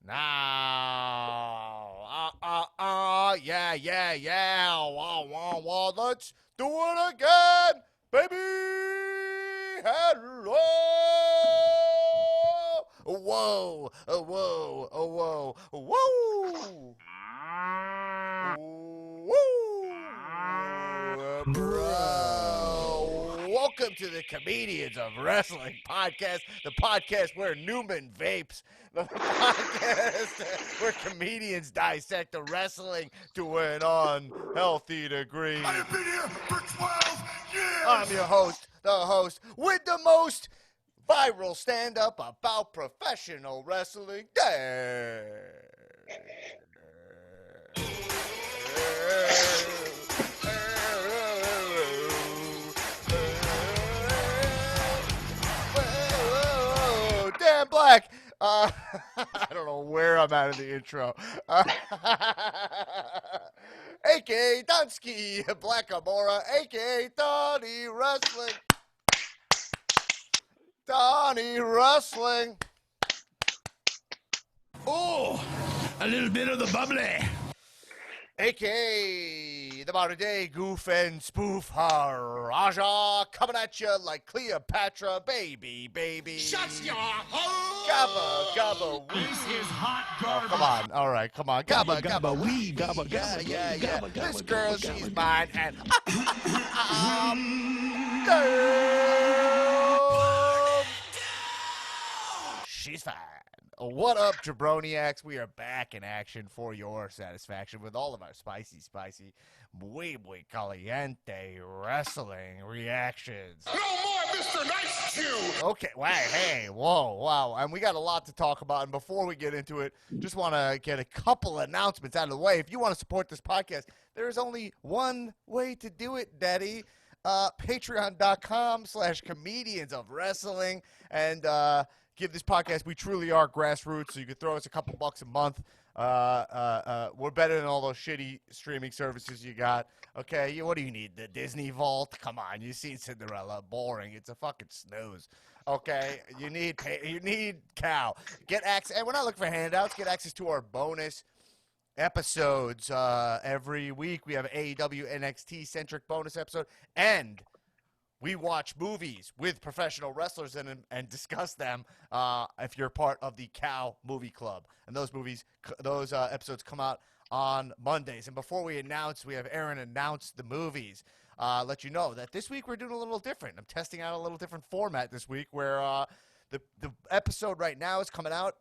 Now, yeah. Wah. Let's do it again, baby. Hello. Whoa. Bro. Welcome to the Comedians of Wrestling podcast, the podcast where Newman vapes, the podcast where comedians dissect the wrestling to an unhealthy degree. I have been here for 12 years! I'm your host, the host with the most viral stand-up about professional wrestling. Dan Black. I don't know where I'm at in the intro. A.K.A. Dunsky, Black Amora, a.k.a. Donnie Wrestling. Donnie Wrestling. Oh, a little bit of the bubbly. A.k.a. the modern day goof and spoof Raja, coming at you like Cleopatra, baby. Shut your hole! Gabba, wee. This is hot Oh, garbage. come on. All right, come on. Gabba, wee, gabba, yeah. gabba, This gabba, girl, gabba, she's gabba. mine, and she's fine. What up, jabroniacs? We are back in action for your satisfaction with all of our spicy, muy caliente wrestling reactions. No more Mr. Nice Chew! Okay, wow. And we got a lot to talk about. And before we get into it, just want to get a couple announcements out of the way. If you want to support this podcast, there is only one way to do it, Daddy. Patreon.com/comedians of wrestling. And give this podcast, we truly are grassroots, so you can throw us a couple bucks a month. We're better than all those shitty streaming services you got. Okay, what do you need? The Disney Vault? Come on, you've seen Cinderella. Boring. It's a fucking snooze. Okay, you need Cow. Get access, and we're not looking for handouts. Get access to our bonus episodes every week. We have an AEW NXT centric bonus episode, and we watch movies with professional wrestlers in them and discuss them if you're part of the Cow Movie Club. And those episodes come out on Mondays. And before we have Aaron announce the movies, let you know that this week we're doing a little different. I'm testing out a little different format this week where the episode right now is coming out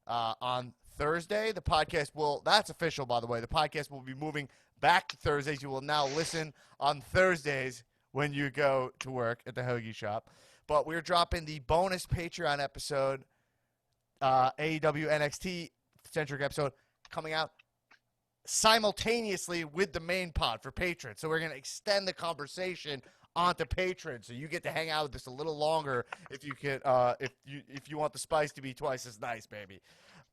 on Thursday. The podcast that's official, by the way. The podcast will be moving back to Thursdays. You will now listen on Thursdays when you go to work at the hoagie shop. But we're dropping the bonus Patreon episode, AEW NXT centric episode, coming out simultaneously with the main pod for patrons. So we're going to extend the conversation onto patrons, so you get to hang out with us a little longer if you can, if you want the spice to be twice as nice, baby.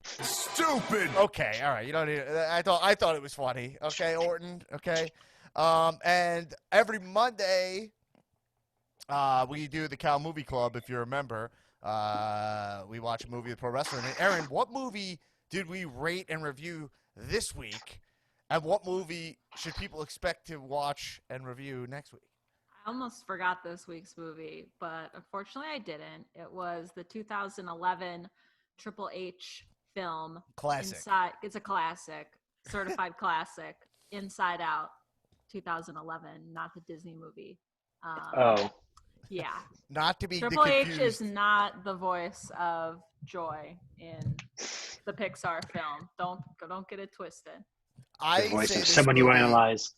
Stupid! Okay, all right. You don't need. I thought it was funny. Okay, Orton. Okay. And every Monday, we do the Cow Movie Club, if you remember. We watch a movie of pro wrestling. And Aaron, what movie did we rate and review this week? And what movie should people expect to watch and review next week? I almost forgot this week's movie, but unfortunately I didn't. It was the 2011 Triple H film. Classic. It's a classic, certified classic, Inside Out. 2011, not the Disney movie. Yeah. Not to be Triple H confused. is not the voice of Joy in the Pixar film. Don't get it twisted. I The voice say of this someone you movie- analyze.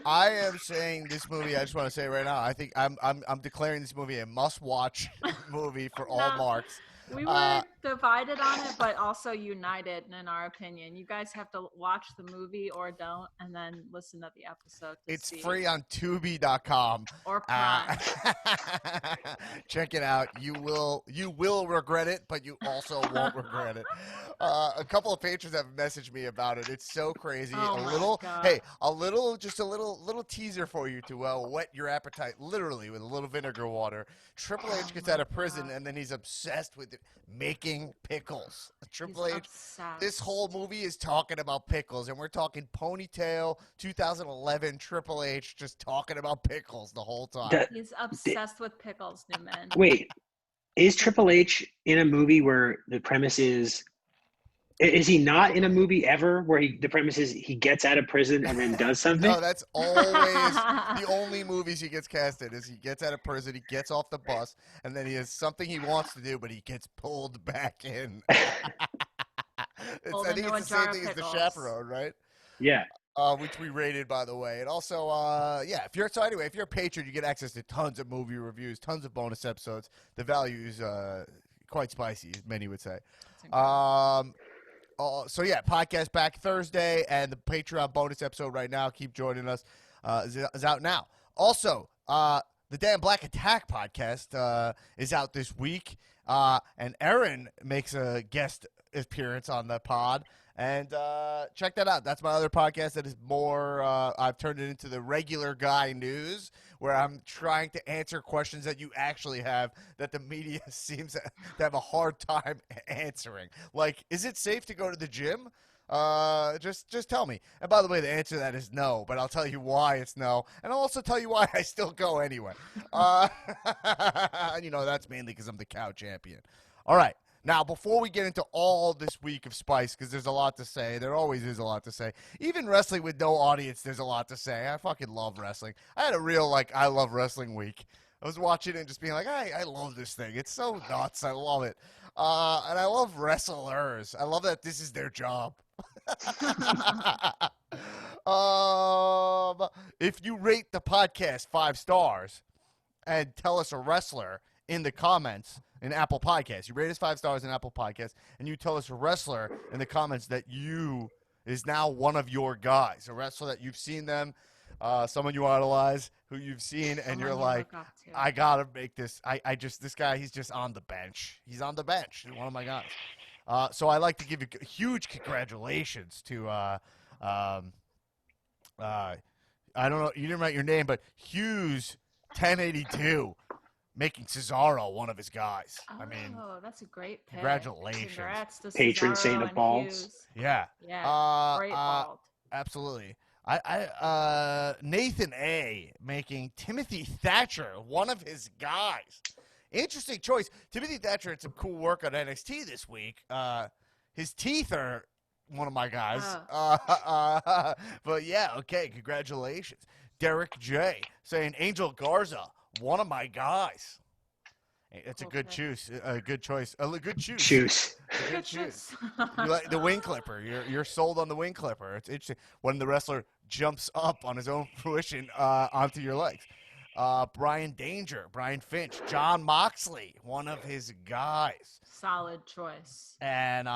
I am saying this movie. I just want to say right now. I think I'm declaring this movie a must-watch movie for all No. marks. We were divided on it, but also united in our opinion. You guys have to watch the movie or don't, and then listen to the episode. It's see. free on Tubi.com. Or Prime. Check it out. You will regret it, but you also won't regret it. A couple of patrons have messaged me about it. It's so crazy. Oh a my little, God. hey, just a little teaser for you to whet your appetite, literally with a little vinegar water. Triple H gets my out of prison, God. and then he's obsessed with making fucking pickles. Triple He's H. obsessed. This whole movie is talking about pickles, and we're talking ponytail 2011 Triple H just talking about pickles the whole time. He's obsessed with pickles, Newman. Wait, is Triple H in a movie where the premise is he not in a movie ever where the premise is he gets out of prison and then does something? No, that's always the only movies he gets cast in is he gets out of prison, he gets off the bus, and then he has something he wants to do, but he gets pulled back in. I think it's the same thing as The Chaperone, right? Yeah. Which we rated, by the way. And also, if you're a patron, you get access to tons of movie reviews, tons of bonus episodes. The value is quite spicy, as many would say. Podcast back Thursday, and the Patreon bonus episode right now. Keep joining us. Is out now. Also, the Damn Black Attack podcast is out this week, and Aaron makes a guest appearance on the pod. And check that out. That's my other podcast that is more, I've turned it into the regular guy news, where I'm trying to answer questions that you actually have that the media seems to have a hard time answering. Like, is it safe to go to the gym? Just tell me. And by the way, the answer to that is no, but I'll tell you why it's no. And I'll also tell you why I still go anyway. That's mainly because I'm the cow champion. All right. Now, before we get into all this week of Spice, because there's a lot to say. There always is a lot to say. Even wrestling with no audience, there's a lot to say. I fucking love wrestling. I had a real, I love wrestling week. I was watching it and just being like, I love this thing. It's so nuts. I love it. And I love wrestlers. I love that this is their job. If you rate the podcast 5 stars and tell us a wrestler in the comments in Apple Podcasts. You rate us 5 stars in Apple Podcasts, and you tell us a wrestler in the comments that is now one of your guys, a wrestler that you've seen them, someone you idolize, who you've seen, and you're like, I gotta make this. This guy, he's just on the bench. He's on the bench. He's one of my guys. So I'd like to give you huge congratulations to, I don't know, you didn't write your name, but Hughes 1082. Making Cesaro one of his guys. Oh, that's a great pick. Congratulations. Congrats to Patron Cesaro saint of and balls. Hughes. Yeah. Yeah. Great bald. Absolutely. Nathan A. making Timothy Thatcher one of his guys. Interesting choice. Timothy Thatcher had some cool work on NXT this week. His teeth are one of my guys. But yeah, okay. Congratulations. Derek J. saying Angel Garza. One of my guys. It's a good choice. A good choice. A good choose. Good choose. You like the wing clipper. You're sold on the wing clipper. It's interesting when the wrestler jumps up on his own fruition onto your legs. Brian Danger, Brian Finch, John Moxley, one of his guys. Solid choice. And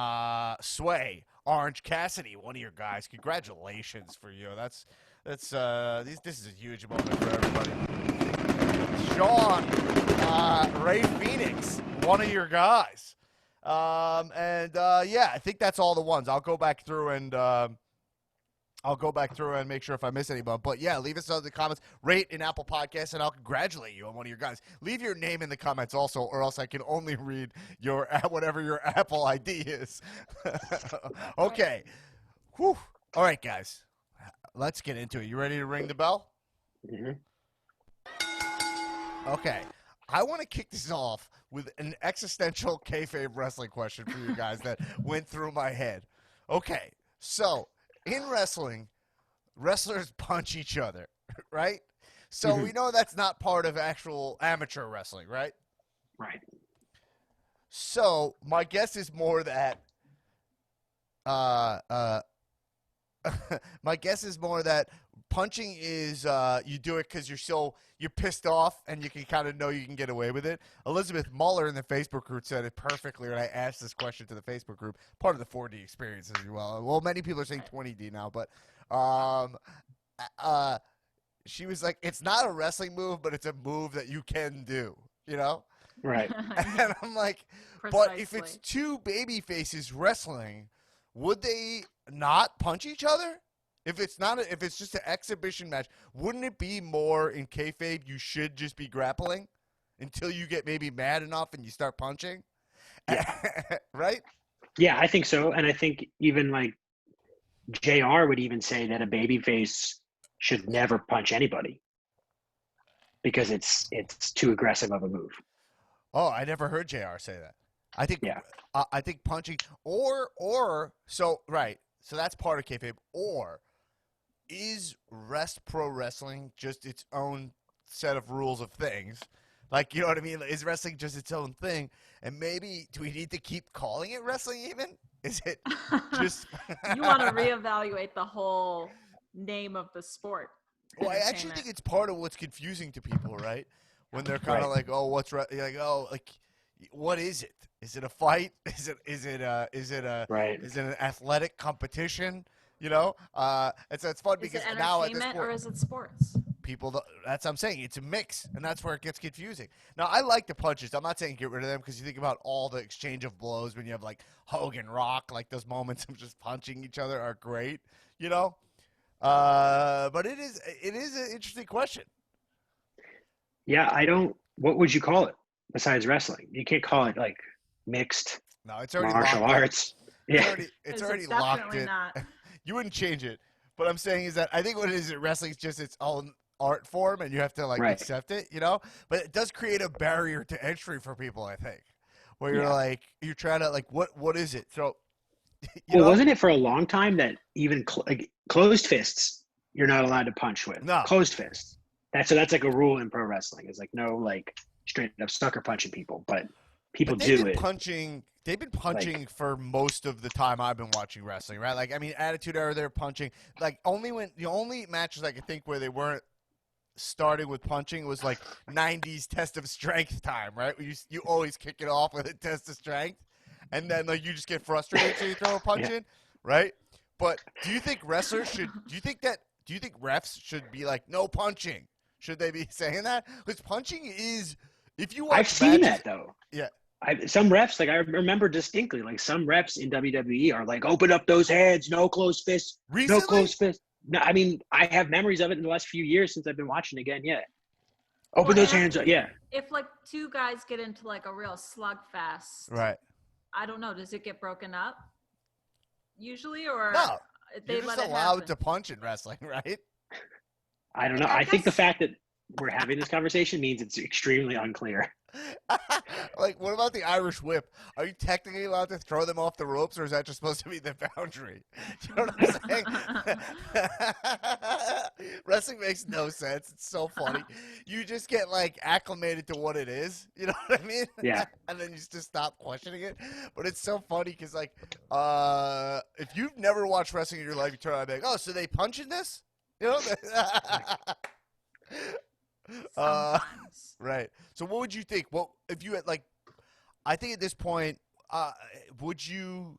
Sway, Orange Cassidy, one of your guys. Congratulations for you. This is a huge moment for everybody. Sean, Ray Phoenix, one of your guys. I think that's all the ones. I'll go back through and make sure if I miss anyone. But yeah, leave us in the comments, rate in Apple Podcasts, and I'll congratulate you on one of your guys. Leave your name in the comments also, or else I can only read your whatever your Apple ID is. Okay. Whew. All right, guys. Let's get into it. You ready to ring the bell? Mm-hmm. Okay. I want to kick this off with an existential kayfabe wrestling question for you guys that went through my head. Okay. So, in wrestling, wrestlers punch each other, right? So we know that's not part of actual amateur wrestling, right? Right. So, my guess is more that punching is you do it because you're pissed off and you can kind of know you can get away with it. Elizabeth Muller in the Facebook group said it perfectly when I asked this question to the Facebook group, part of the 4D experience as well. Well, many people are saying 20D now, but she was like, it's not a wrestling move, but it's a move that you can do, you know? Right. And I'm like, but if it's two baby faces wrestling, would they not punch each other? If it's just an exhibition match, wouldn't it be more in kayfabe you should just be grappling until you get maybe mad enough and you start punching? Yeah. right? Yeah, I think so. And I think even like JR would even say that a babyface should never punch anybody because it's too aggressive of a move. Oh, I never heard JR say that. I think Yeah. I think punching or so right. So that's part of kayfabe. Or is pro wrestling just its own set of rules of things? Like, you know what I mean? Is wrestling just its own thing? And maybe do we need to keep calling it wrestling even? Is it just You want to reevaluate the whole name of the sport. Well, I actually Entertainment. think it's part of what's confusing to people, right? When they're kind Right. of like, "Oh, what's you're like? Oh, like, what is it? Is it a fight? Right. is it an athletic competition? You know, and so it's fun Is because it now at this entertainment point, or is it sports? that's what I'm saying. It's a mix, and that's where it gets confusing. Now, I like the punches. I'm not saying get rid of them because you think about all the exchange of blows when you have like Hogan Rock, like those moments of just punching each other are great. You know. But it is an interesting question. Yeah, what would you call it besides wrestling? You can't call it like mixed No, it's already martial locked in. arts. It's Yeah. already it's 'Cause already it's locked definitely in. not. You wouldn't change it. But I'm saying is that I think what it is that wrestling is just its own art form, and you have to like Right. accept it. You know, but it does create a barrier to entry for people. I think where you're Yeah. like you're trying to like what is it? So Well, wasn't it for a long time that even like closed fists you're not allowed to punch with? No. Closed fists. That's like a rule in pro wrestling. It's like no like straight up sucker punching people, but people But they've do been it. punching. They've been punching for most of the time I've been watching wrestling, right? Like, I mean, Attitude Era, they're punching. Like, the only matches I could think where they weren't starting with punching was like '90s Test of Strength time, right? Where you always kick it off with a Test of Strength, and then like you just get frustrated, so you throw a punch Yeah. in, right? But do you think wrestlers should? Do you think refs should be like no punching? Should they be saying that? Because punching is, if you watch I've seen matches, that though. yeah. Some refs, like I remember distinctly, like some refs in WWE are like, open up those hands, no closed fists, no Recently? closed fists. No, I mean, I have memories of it in the last few years since I've been watching again. Yeah, open Well, those and hands. Yeah, If like two guys get into like a real slugfest, Right. I don't know. Does it get broken up usually, or No. they You're let just it allowed happen? to punch in wrestling, right? I don't know. I I think the guess- fact that we're having this conversation means it's extremely unclear. Like, what about the Irish whip? Are you technically allowed to throw them off the ropes, or is that just supposed to be the boundary? You know what I'm saying? Wrestling makes no sense. It's so funny. You just get like acclimated to what it is. You know what I mean? Yeah. And then you just stop questioning it. But it's so funny because, like, if you've never watched wrestling in your life, you turn on and be like, oh, so they punch in this? You know? Sometimes. Right. So what would you think? What if you had like? I think at this point, would you?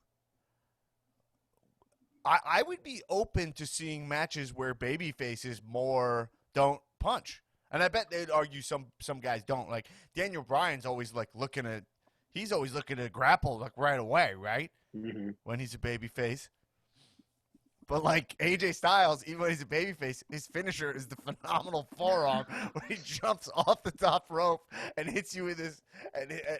I would be open to seeing matches where baby faces more don't punch, and I bet they'd argue some guys don't. Like Daniel Bryan's always like he's always looking to grapple like right away, right? Mhm. When he's a baby face. But like AJ Styles, even when he's a babyface, his finisher is the phenomenal forearm where he jumps off the top rope and hits you with his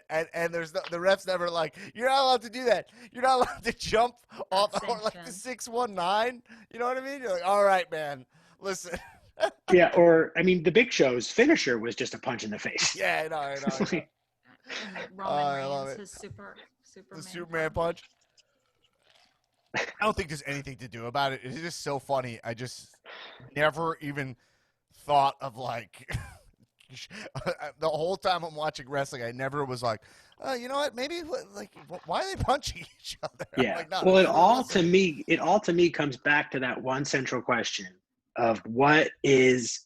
and there's the refs never like you're not allowed to do that. You're not allowed to jump off or like the sanctioned. 619. You know what I mean? You're like, all right, man, listen. Yeah, or I mean, the Big Show's finisher was just a punch in the face. Yeah, I know. And Roman I love Reigns, it. his Superman. The Superman punch. I don't think there's anything to do about it. It's just so funny. I just never even thought of like the whole time I'm watching wrestling. I never was like, you know what? Maybe like why are they punching each other? I'm Yeah. like, no, Well, it's real wrestling. it all to me comes back to that one central question of what it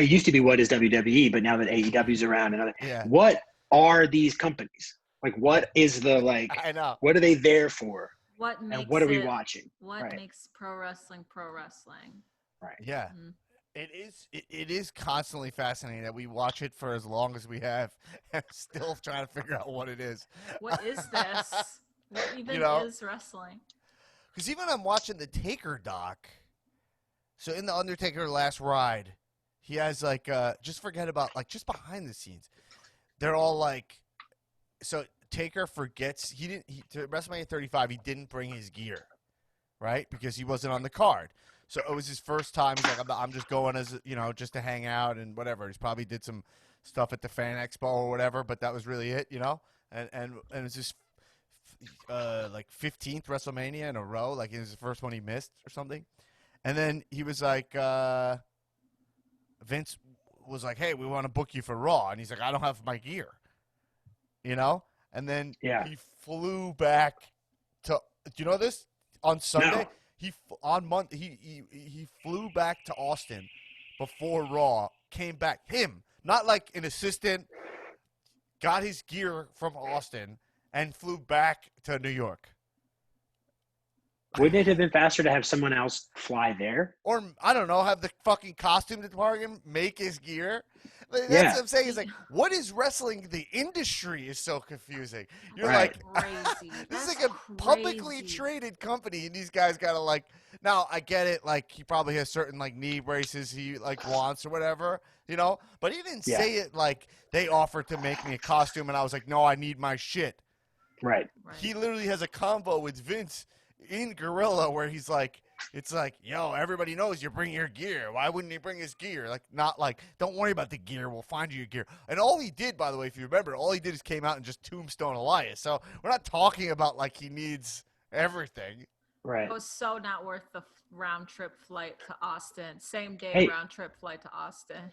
used to be what is WWE, but now that AEW's around and Yeah. what are these companies? Like what is the like I know. what are they there for? What makes And what are we it- watching? What Right. makes pro wrestling pro wrestling? Right. Yeah. Mhm. It is constantly fascinating that we watch it for as long as we have and still trying to figure out what it is. What is this? What even know? is wrestling? Because even I'm watching the Taker doc. So in the Undertaker Last Ride, he has like just forget about like just behind the scenes. They're all like, so Taker forgets to WrestleMania 35. He didn't bring his gear, right? Because he wasn't on the card. So it was his first time. He's like, I'm just going as just to hang out and whatever. He's probably did some stuff at the Fan Expo or whatever, but that was really it, And it was his like 15th WrestleMania in a row. Like it was the first one he missed or something. And then he was like, Vince was like, hey, we want to book you for Raw. And he's like, I don't have my gear, And then he flew back to, do you know this? On Sunday, No. he flew back to Austin before Raw, came back, not like an assistant, got his gear from Austin and flew back to New York. Wouldn't it have been faster to have someone else fly there? Or, I don't know, have the fucking costume department make his gear? That's what I'm saying. Is like, what is wrestling? The industry is so confusing. You're Right. like, Crazy. this is That's like a publicly crazy. traded company, and these guys got to like. Now I get it. Like he probably has certain like knee braces he like wants or whatever, But he didn't say it like they offered to make me a costume, and I was like, no, I need my shit. Right. He literally has a convo with Vince in Gorilla where he's like, it's like, yo, everybody knows you bring your gear. Why wouldn't he bring his gear? Like, not like, don't worry about the gear. We'll find you your gear. And all he did, by the way, if you remember, all he did is came out and just tombstone Elias. So we're not talking about like he needs everything. Right. It was so not worth the round trip flight to Austin. Same day round trip flight to Austin.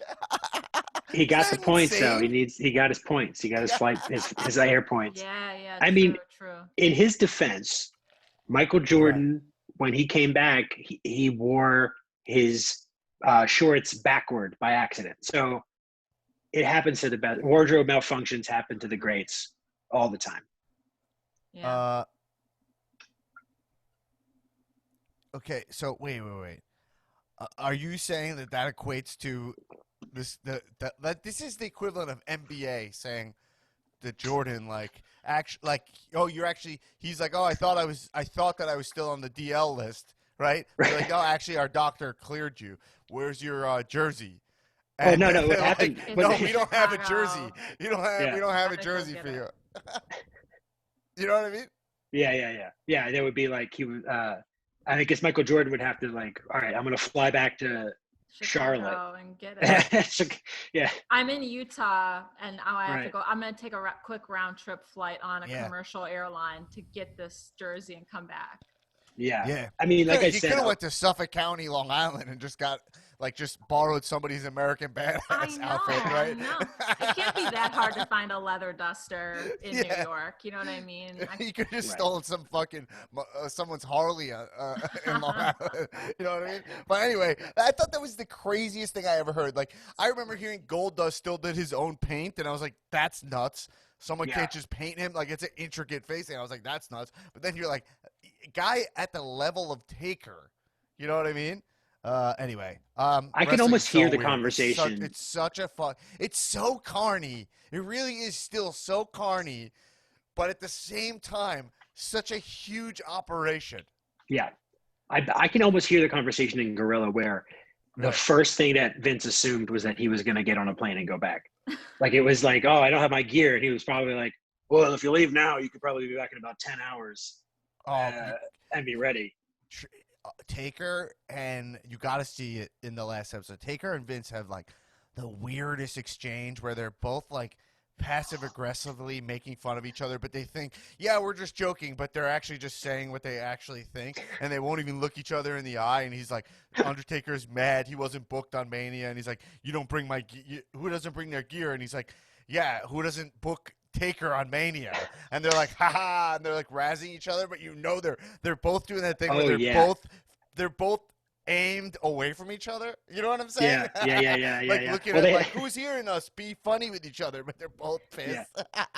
He got the points insane? though. He got his points. He got his flight, his air points. Yeah. I mean, true. In his defense, Michael Jordan, when he came back, he wore his shorts backward by accident. So it happens to the best. Wardrobe malfunctions happen to the greats all the time. Yeah. Okay, so wait. Are you saying that equates to this? That this is the equivalent of NBA saying that Jordan he's like, oh, I thought that I was still on the DL list, right? They're like, no, actually, our doctor cleared you. Where's your jersey? And no. What they're happened? like, no, we don't have a jersey. We don't have a Gotta go jersey get for it. you. You know what I mean? Yeah. That would be like he would. I guess Michael Jordan would have to like, all right, I'm gonna fly back to Chicago Charlotte. and get it. Yeah. I'm in Utah, and I have to Right. go. I'm gonna take a quick round trip flight on a Yeah. commercial airline to get this jersey and come back. Yeah. I mean, like I you said, could have went to Suffolk County, Long Island, and just borrowed somebody's American I Badass know, outfit, right? I know. It can't be that hard to find a leather duster in New York. You know what I mean? You could have just stolen some fucking someone's Harley in Long Island. You know what I mean? But anyway, I thought that was the craziest thing I ever heard. Like, I remember hearing Goldust still did his own paint, and I was like, that's nuts. Someone can't just paint him. Like, it's an intricate face. And I was like, that's nuts. But then you're like, guy at the level of Taker. You know what I mean? Anyway, I can almost hear the conversation. It's such a fun. It's so carny. It really is still so carny, but at the same time, such a huge operation. Yeah, I can almost hear the conversation in Gorilla where the first thing that Vince assumed was that he was going to get on a plane and go back. Like it was like, oh, I don't have my gear, and he was probably like, well, if you leave now, you could probably be back in about 10 hours and be ready. Taker, and you got to see it in the last episode. Taker and Vince have like the weirdest exchange where they're both like passive aggressively making fun of each other, but they think, yeah, we're just joking, but they're actually just saying what they actually think, and they won't even look each other in the eye. And he's like, Undertaker's mad he wasn't booked on Mania, and he's like, you don't bring who doesn't bring their gear? And he's like, yeah, who doesn't book Taker on Mania? And they're like, haha, and they're like razzing each other, but they're both doing that thing where they're both aimed away from each other. You know what I'm saying? Yeah. Like looking at like, who's hearing us be funny with each other, but they're both pissed.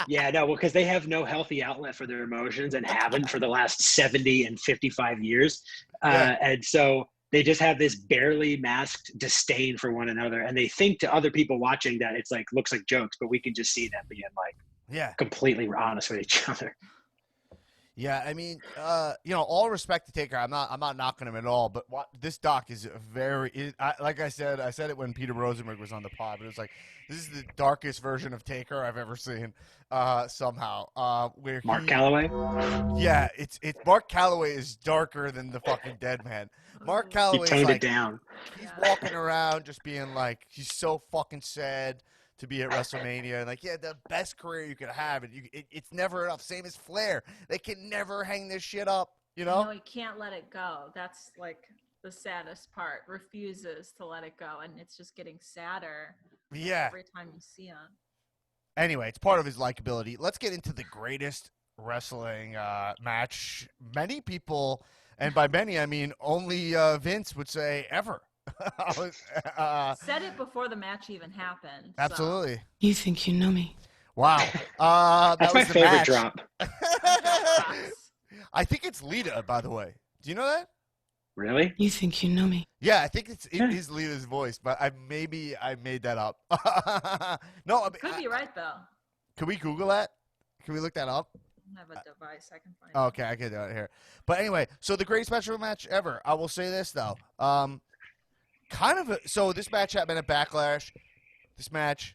Because they have no healthy outlet for their emotions and haven't for the last 70 and 55 years. And so they just have this barely masked disdain for one another. And they think to other people watching that it's like, looks like jokes, but we can just see them being like completely honest with each other. Yeah, I mean, all respect to Taker. I'm not knocking him at all. But this doc is like I said it when Peter Rosenberg was on the pod. But it was like this is the darkest version of Taker I've ever seen. Somehow, where Mark Calloway. yeah, it's Mark Calloway is darker than the fucking dead man. Mark He Calloway is toned it like down. he's walking around just being like he's so fucking sad to be at WrestleMania. Like, yeah, the best career you could have, and it's never enough. Same as Flair. They can never hang this shit up, you know? No, he can't let it go. That's like the saddest part. Refuses to let it go, and it's just getting sadder Yeah. every time you see him. Anyway, it's part of his likability. Let's get into the greatest wrestling match. Many people, and by many I mean only Vince would say ever. Said it before the match even happened. Absolutely. So. You think you know me? Wow. That's my favorite drop. I think it's Lita, by the way. Do you know that? Really? You think you know me? Yeah, I think it is Lita's voice, but I made that up. No, I mean, Could be right though. Can we Google that? Can we look that up? I have a device I can find. Okay, I can do it here. But anyway, so the greatest special match ever. I will say this though. So this match happened at Backlash. This match,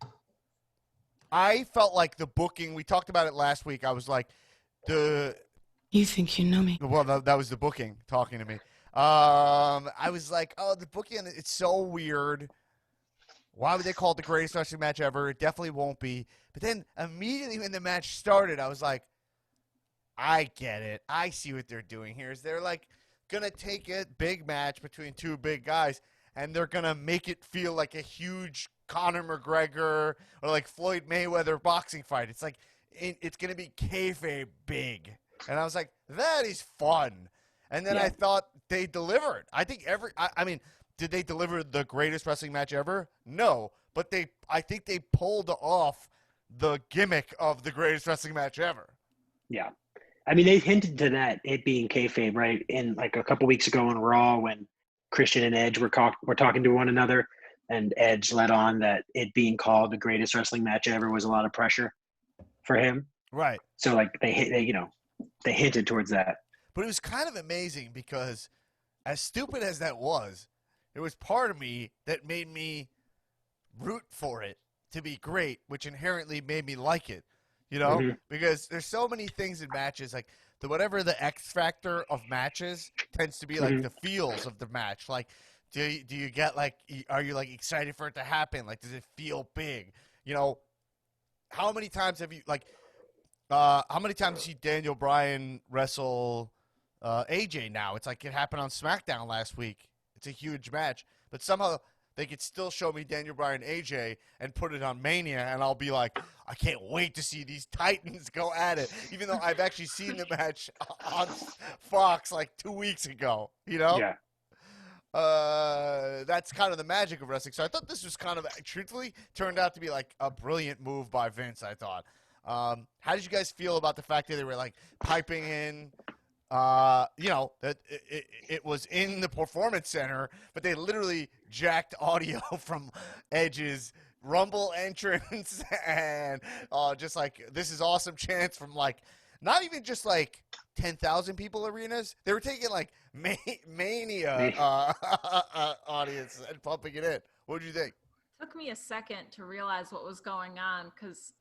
I felt like the booking. We talked about it last week. I was like, You think you know me? Well, that was the booking talking to me. I was like, oh, the booking, it's so weird. Why would they call it the greatest wrestling match ever? It definitely won't be. But then immediately when the match started, I was like, I get it. I see what they're doing here. Is they're like going to take a big match between two big guys, and they're going to make it feel like a huge Conor McGregor or like Floyd Mayweather boxing fight. It's like, it's going to be kayfabe big. And I was like, that is fun. And then I thought they delivered. I think I mean, did they deliver the greatest wrestling match ever? No. But I think they pulled off the gimmick of the greatest wrestling match ever. Yeah. I mean, they hinted to that, it being kayfabe, right? In like a couple weeks ago on Raw when Christian and Edge were talking to one another, and Edge let on that it being called the greatest wrestling match ever was a lot of pressure for him. Right. So like they hinted towards that. But it was kind of amazing because as stupid as that was, there was part of me that made me root for it to be great, which inherently made me like it, you know? Mm-hmm. Because there's so many things in matches, like whatever the X factor of matches tends to be like the feels of the match. Like, do you get like, are you like excited for it to happen? Like, does it feel big? You know, how many times have you how many times you see Daniel Bryan wrestle AJ now? It's like it happened on SmackDown last week. It's a huge match, but somehow they could still show me Daniel Bryan AJ and put it on Mania, and I'll be like, I can't wait to see these Titans go at it, even though I've actually seen the match on Fox like 2 weeks ago, you know? Yeah. That's kind of the magic of wrestling. So I thought this was kind of, truthfully, turned out to be like a brilliant move by Vince, I thought. How did you guys feel about the fact that they were like piping in, that it was in the Performance Center, but they literally jacked audio from Edge's Rumble entrance and just like, this is awesome chants from like, not even just like 10,000 people arenas. They were taking like Mania audience and pumping it in. What did you think? It took me a second to realize what was going on because,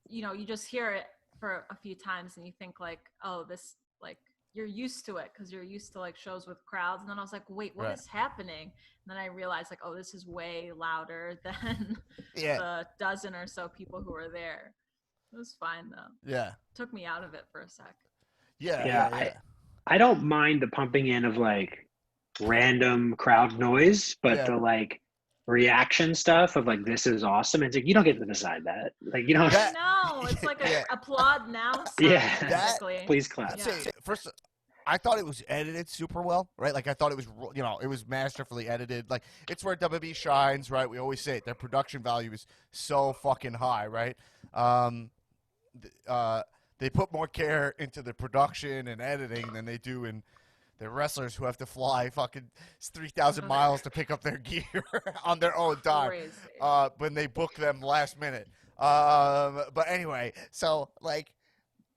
you just hear it for a few times and you think like, oh, this, like, you're used to it because you're used to like shows with crowds. And then I was like, wait, what is happening? And then I realized like, oh, this is way louder than the dozen or so people who were there. It was fine though. Yeah. Took me out of it for a sec. Yeah. I don't mind the pumping in of like random crowd noise, but the like reaction stuff of like, this is awesome. It's like, you don't get to decide that. Like, you don't. No, it's like a applaud now. Please clap. First, I thought it was edited super well, right? Like I thought it was, it was masterfully edited. Like it's where WWE shines, right? We always say it. Their production value is so fucking high, right? They put more care into the production and editing than they do in the wrestlers who have to fly fucking 3,000 miles to pick up their gear on their own dime when they book them last minute. But anyway, so like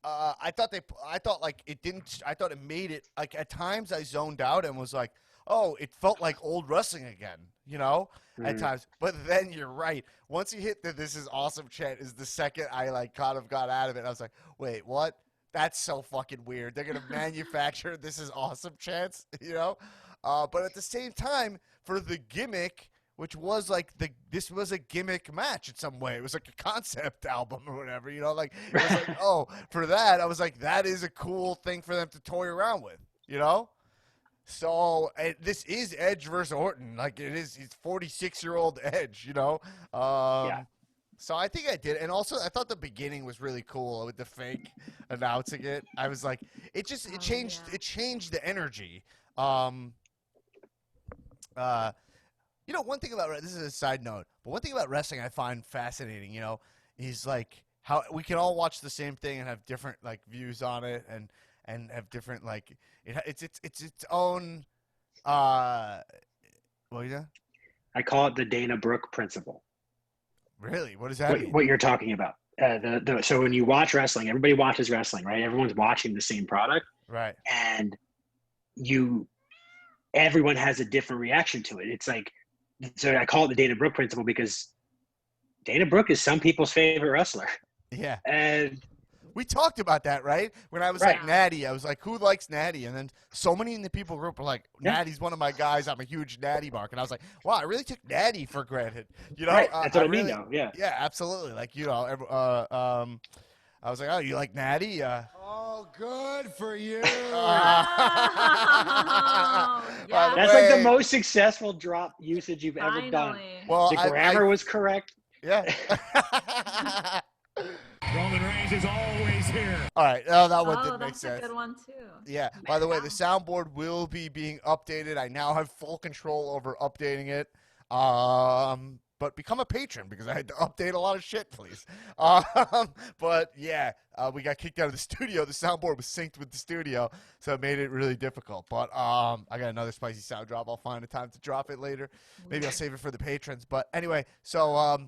I thought like it didn't. I thought it made it like at times I zoned out and was like, oh, it felt like old wrestling again, you know, at times. But then you're right. Once you hit the "This is awesome" chant, is the second I like kind of got out of it. I was like, wait, what? That's so fucking weird. They're gonna manufacture "This is awesome" chants, you know. But at the same time, for the gimmick, which was like this was a gimmick match in some way. It was like a concept album or whatever, you know. Like it was like, oh, for that, I was like, that is a cool thing for them to toy around with, you know. So this is Edge versus Orton. Like it is, he's 46-year-old Edge, you know. Yeah. So I think I did, and also I thought the beginning was really cool with the fake announcing it. I was like, it changed the energy. You know, one thing about this is a side note, but one thing about wrestling I find fascinating, you know, is like how we can all watch the same thing and have different like views on it, and have different like it's its own. What is that? I call it the Dana Brooke principle. Really? What does that mean? What you're talking about? So when you watch wrestling, everybody watches wrestling, right? Everyone's watching the same product, Right. and everyone has a different reaction to it. It's like, so I call it the Dana Brooke principle because Dana Brooke is some people's favorite wrestler. Yeah. And we talked about that, right? When I was Right. like Natty, I was like, who likes Natty? And then so many in the people group were like, Yeah. Natty's one of my guys. I'm a huge Natty mark. And I was like, wow, I really took Natty for granted. You know, right, that's what I mean, really, though. Yeah. Yeah, absolutely. Like, you know, I was like, oh, you like Natty? Oh, good for you. Oh, By That's like the way- most successful drop usage you've ever done. finally. Well, The grammar was correct. yeah. Roman Reigns is always here. All right. Oh, that one didn't make that's sense. a good one too. Yeah. By the way, the soundboard will be being updated. I now have full control over updating it. But become a patron because I had to update a lot of shit, please. But yeah, we got kicked out of the studio. The soundboard was synced with the studio, so it made it really difficult. But I got another spicy sound drop. I'll find a time to drop it later. Maybe I'll save it for the patrons. But anyway, so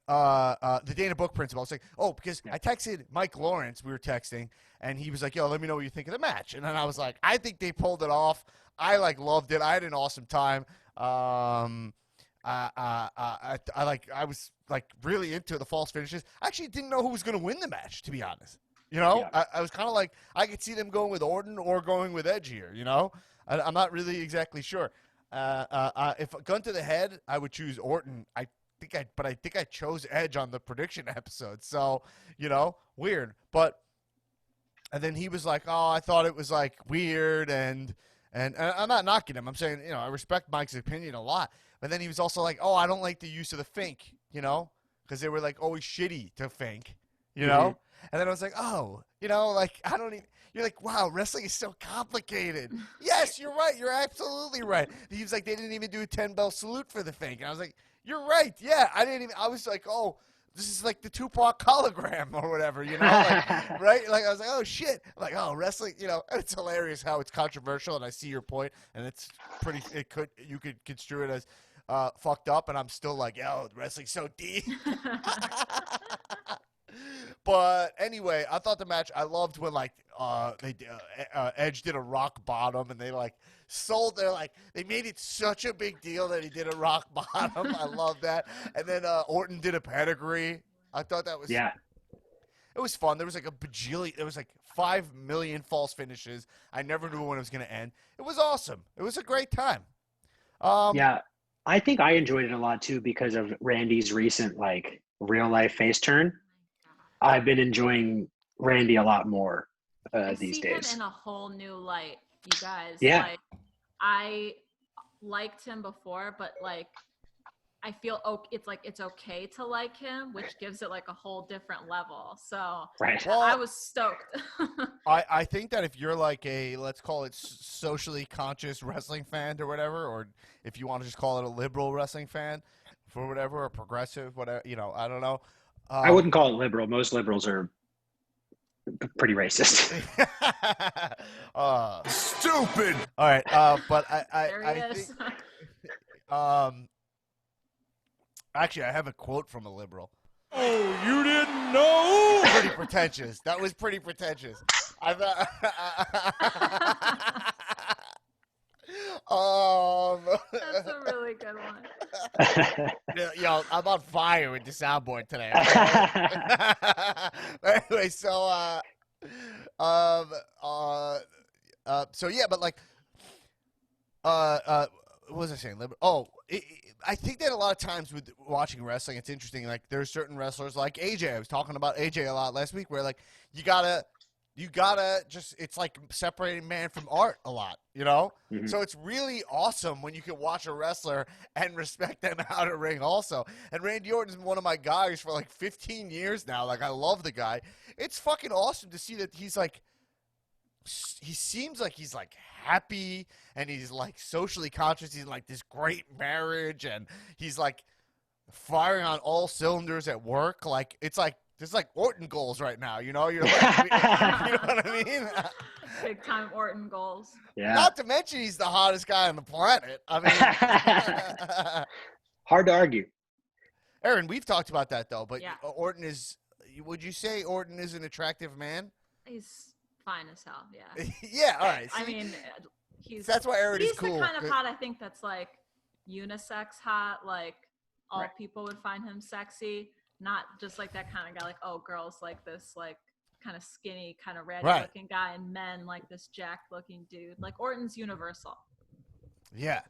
the Dana Book principle. I was like, oh, because I texted Mike Lawrence. We were texting, and he was like, yo, let me know what you think of the match. And then I was like, I think they pulled it off. I like loved it. I had an awesome time. I was like really into the false finishes. I actually didn't know who was going to win the match, to be honest. You know, Yeah. I was kind of like, I could see them going with Orton or going with Edge here. You know, I'm not really exactly sure. If gun to the head, I would choose Orton. I think I chose Edge on the prediction episode. So, you know, weird. But and then he was like, "Oh, I thought it was like weird," and I'm not knocking him. I'm saying, you know, I respect Mike's opinion a lot. But then he was also like, "Oh, I don't like the use of the fink," you know, because they were like always shitty to fink, you know. And then I was like, "Oh, you know, like I don't even." You're like, wow, wrestling is so complicated. Yes, you're right. You're absolutely right. He was like, they didn't even do a 10-bell salute for the fink. And I was like, you're right. Yeah, I was like, oh, this is like the Tupac hologram or whatever, you know? Like, right? Like, I was like, oh, shit. Like, oh, wrestling, you know, and it's hilarious how it's controversial, and I see your point, and it's you could construe it as fucked up, and I'm still like, yo, wrestling's so deep. But anyway, I thought the match. I loved when like Edge did a rock bottom, and they like they made it such a big deal that he did a rock bottom. I love that. And then Orton did a pedigree. I thought that was Yeah. It was fun. There was like a bajillion. There was like 5 million false finishes. I never knew when it was going to end. It was awesome. It was a great time. Yeah. I think I enjoyed it a lot too because of Randy's recent like real life face turn. I've been enjoying Randy a lot more I these see days. him in a whole new light, you guys. Yeah. Like, I liked him before, but like, I feel it's okay to like him, which gives it like a whole different level. So Right. Well, I was stoked. I think that if you're like a, let's call it socially conscious wrestling fan or whatever, or if you want to just call it a liberal wrestling fan for whatever, or progressive, whatever, you know, I don't know. I wouldn't call it liberal. Most liberals are pretty racist. Stupid. All right, but There he I is. think, actually, I have a quote from a liberal. Oh, you didn't know? Pretty pretentious. That was pretty pretentious. I thought. That's a really good one. Yo, I'm on fire with the soundboard today. Okay? Anyway, so yeah, but like, what was I saying? I think that a lot of times with watching wrestling, it's interesting. Like, there's certain wrestlers like AJ. I was talking about AJ a lot last week, where like you gotta just, it's like separating man from art a lot, you know? Mhm. So it's really awesome when you can watch a wrestler and respect them out of ring also. And Randy Orton's been one of my guys for like 15 years now. Like, I love the guy. It's fucking awesome to see that he's like, he seems like he's like happy and he's like socially conscious. He's in like this great marriage and he's like firing on all cylinders at work. Like, it's like, there's like Orton goals right now, you know? You're like, you know what I mean? Big time Orton goals. Yeah. Not to mention he's the hottest guy on the planet. I mean, Hard to argue. Aaron, we've talked about that though, but Yeah. Orton is, would you say Orton is an attractive man? He's fine as hell. Yeah. Yeah, all right. I See, mean, he's that's why Aaron he's is cool. the kind of hot I think that's like unisex hot. Like all Right. people would find him sexy, not just like that kind of guy. Like, oh, girls like this like kind of skinny, kind of ratty Right. looking guy, and men like this jacked looking dude. Like Orton's universal. Yeah.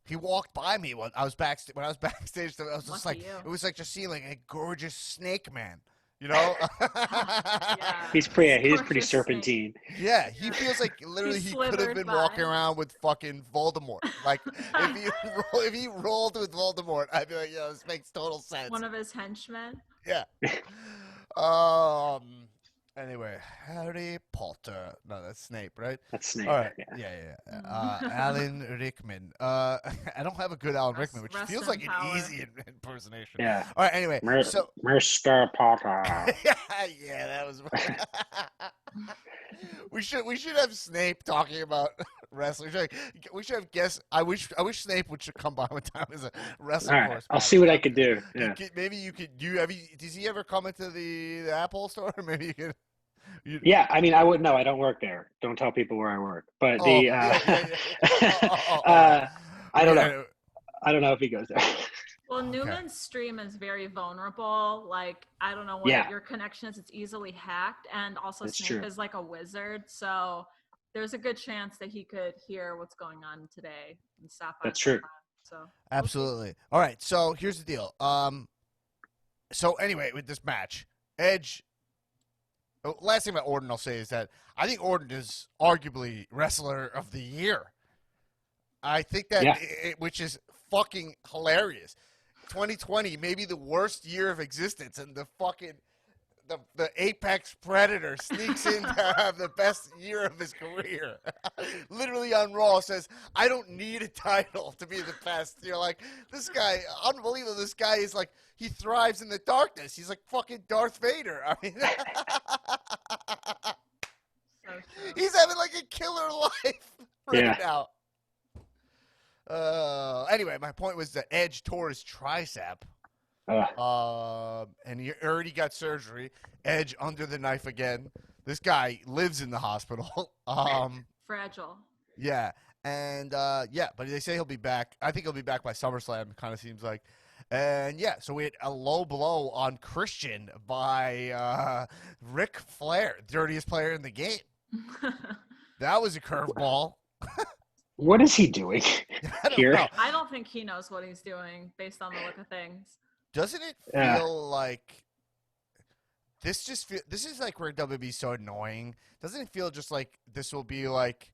He walked by me when I was backstage. When I was backstage, I was just Lucky like, you. it was like just seeing like a gorgeous snake man. You know? Yeah. He's pretty Gorgeous snake. serpentine. Yeah, he feels like literally he could have slithered been by. walking around with fucking Voldemort. Like, if he rolled with Voldemort, I'd be like, yo, this makes total sense. One of his henchmen. Yeah. Anyway, Harry Potter. No, that's Snape, right? That's Snape. All right. Yeah. Yeah. Alan Rickman. I don't have a good Alan Rest- Rickman, which rest feels in like power. an easy impersonation. Yeah. All right. Anyway, so Mr. Potter. yeah, that was. we should have Snape talking about wrestling. We should have guests. I wish Snape would come by one time as a wrestling All right. correspondent. I'll see what I could do. Yeah. Maybe you could. Does he ever come into the Apple store? Maybe you could. Yeah, I mean, I wouldn't know. I don't work there. Don't tell people where I work. But I don't know. I don't know if he goes there. Well, Newman's stream is very vulnerable. Like, I don't know what Yeah. your connection is. It's easily hacked. And also, That's Snape true. is like a wizard. So there's a good chance that he could hear what's going on today and stop by. That's true. sometime. So Absolutely. All right. So here's the deal. So anyway, with this match, Edge. Last thing about Orton I'll say is that I think Orton is arguably wrestler of the year. I think that, Yeah. which is fucking hilarious. 2020, maybe the worst year of existence, and the fucking the apex predator sneaks in to have the best year of his career. Literally on Raw says, I don't need a title to be the best. You're like, this guy, unbelievable. This guy is like, he thrives in the darkness. He's like fucking Darth Vader. I mean, so true. he's having like a killer life right Yeah. now. Anyway, my point was that Edge tore his tricep. And he already got surgery. Edge under the knife again. This guy lives in the hospital. Fragile. Yeah. And but they say he'll be back. I think he'll be back by SummerSlam, kind of seems like. And yeah, so we had a low blow on Christian by Ric Flair, dirtiest player in the game. That was a curveball. What is he doing I don't here? know. I don't think he knows what he's doing based on the look of things. Doesn't it Yeah. feel like this is like where WWE's so annoying? Doesn't it feel just like this will be like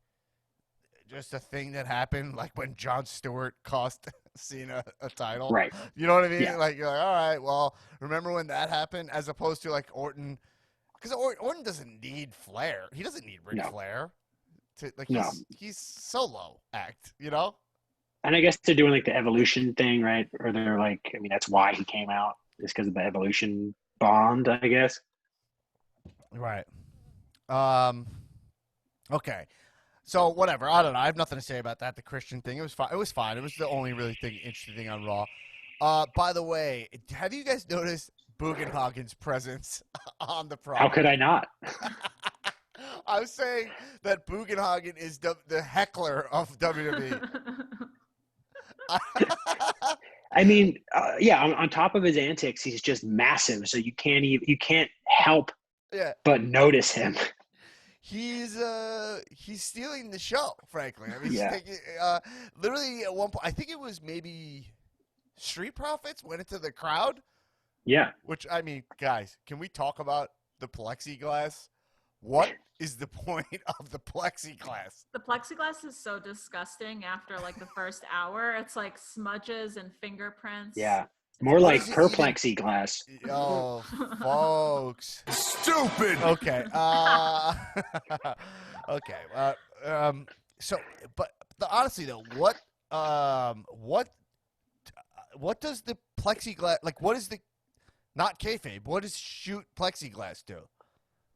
just a thing that happened, like when Jon Stewart cost Cena a title? Right. You know what I mean? Yeah. Like, you're like, all right, well, remember when that happened? As opposed to like Orton, because Orton doesn't need Flair. He doesn't need Ric No. Flair. To like, No. he's solo act. You know? And I guess they're doing like the evolution thing, right? Or they're like, I mean, that's why he came out, is because of the evolution bond, I guess. Right. Okay. So whatever. I don't know. I have nothing to say about that. The Christian thing. It was fine. It was fine. It was the only really interesting thing on Raw. By the way, have you guys noticed Bugenhagen's presence on the How product? could I not? I'm saying that Bugenhagen is the heckler of WWE. I mean, yeah. On top of his antics, he's just massive. So you can't help Yeah, but notice him. he's stealing the show. Frankly, I mean, he's Yeah. taking literally at one point. I think it was maybe Street Profits went into the crowd. Yeah. Which, I mean, guys, can we talk about the plexiglass? What is the point of the plexiglass? The plexiglass is so disgusting after like the first hour. It's like smudges and fingerprints. Yeah. It's More like is it even- perplexiglass. Oh, folks. Stupid. Okay. Okay. So, but honestly though, what does the plexiglass like? What is the not kayfabe? What does shoot plexiglass do?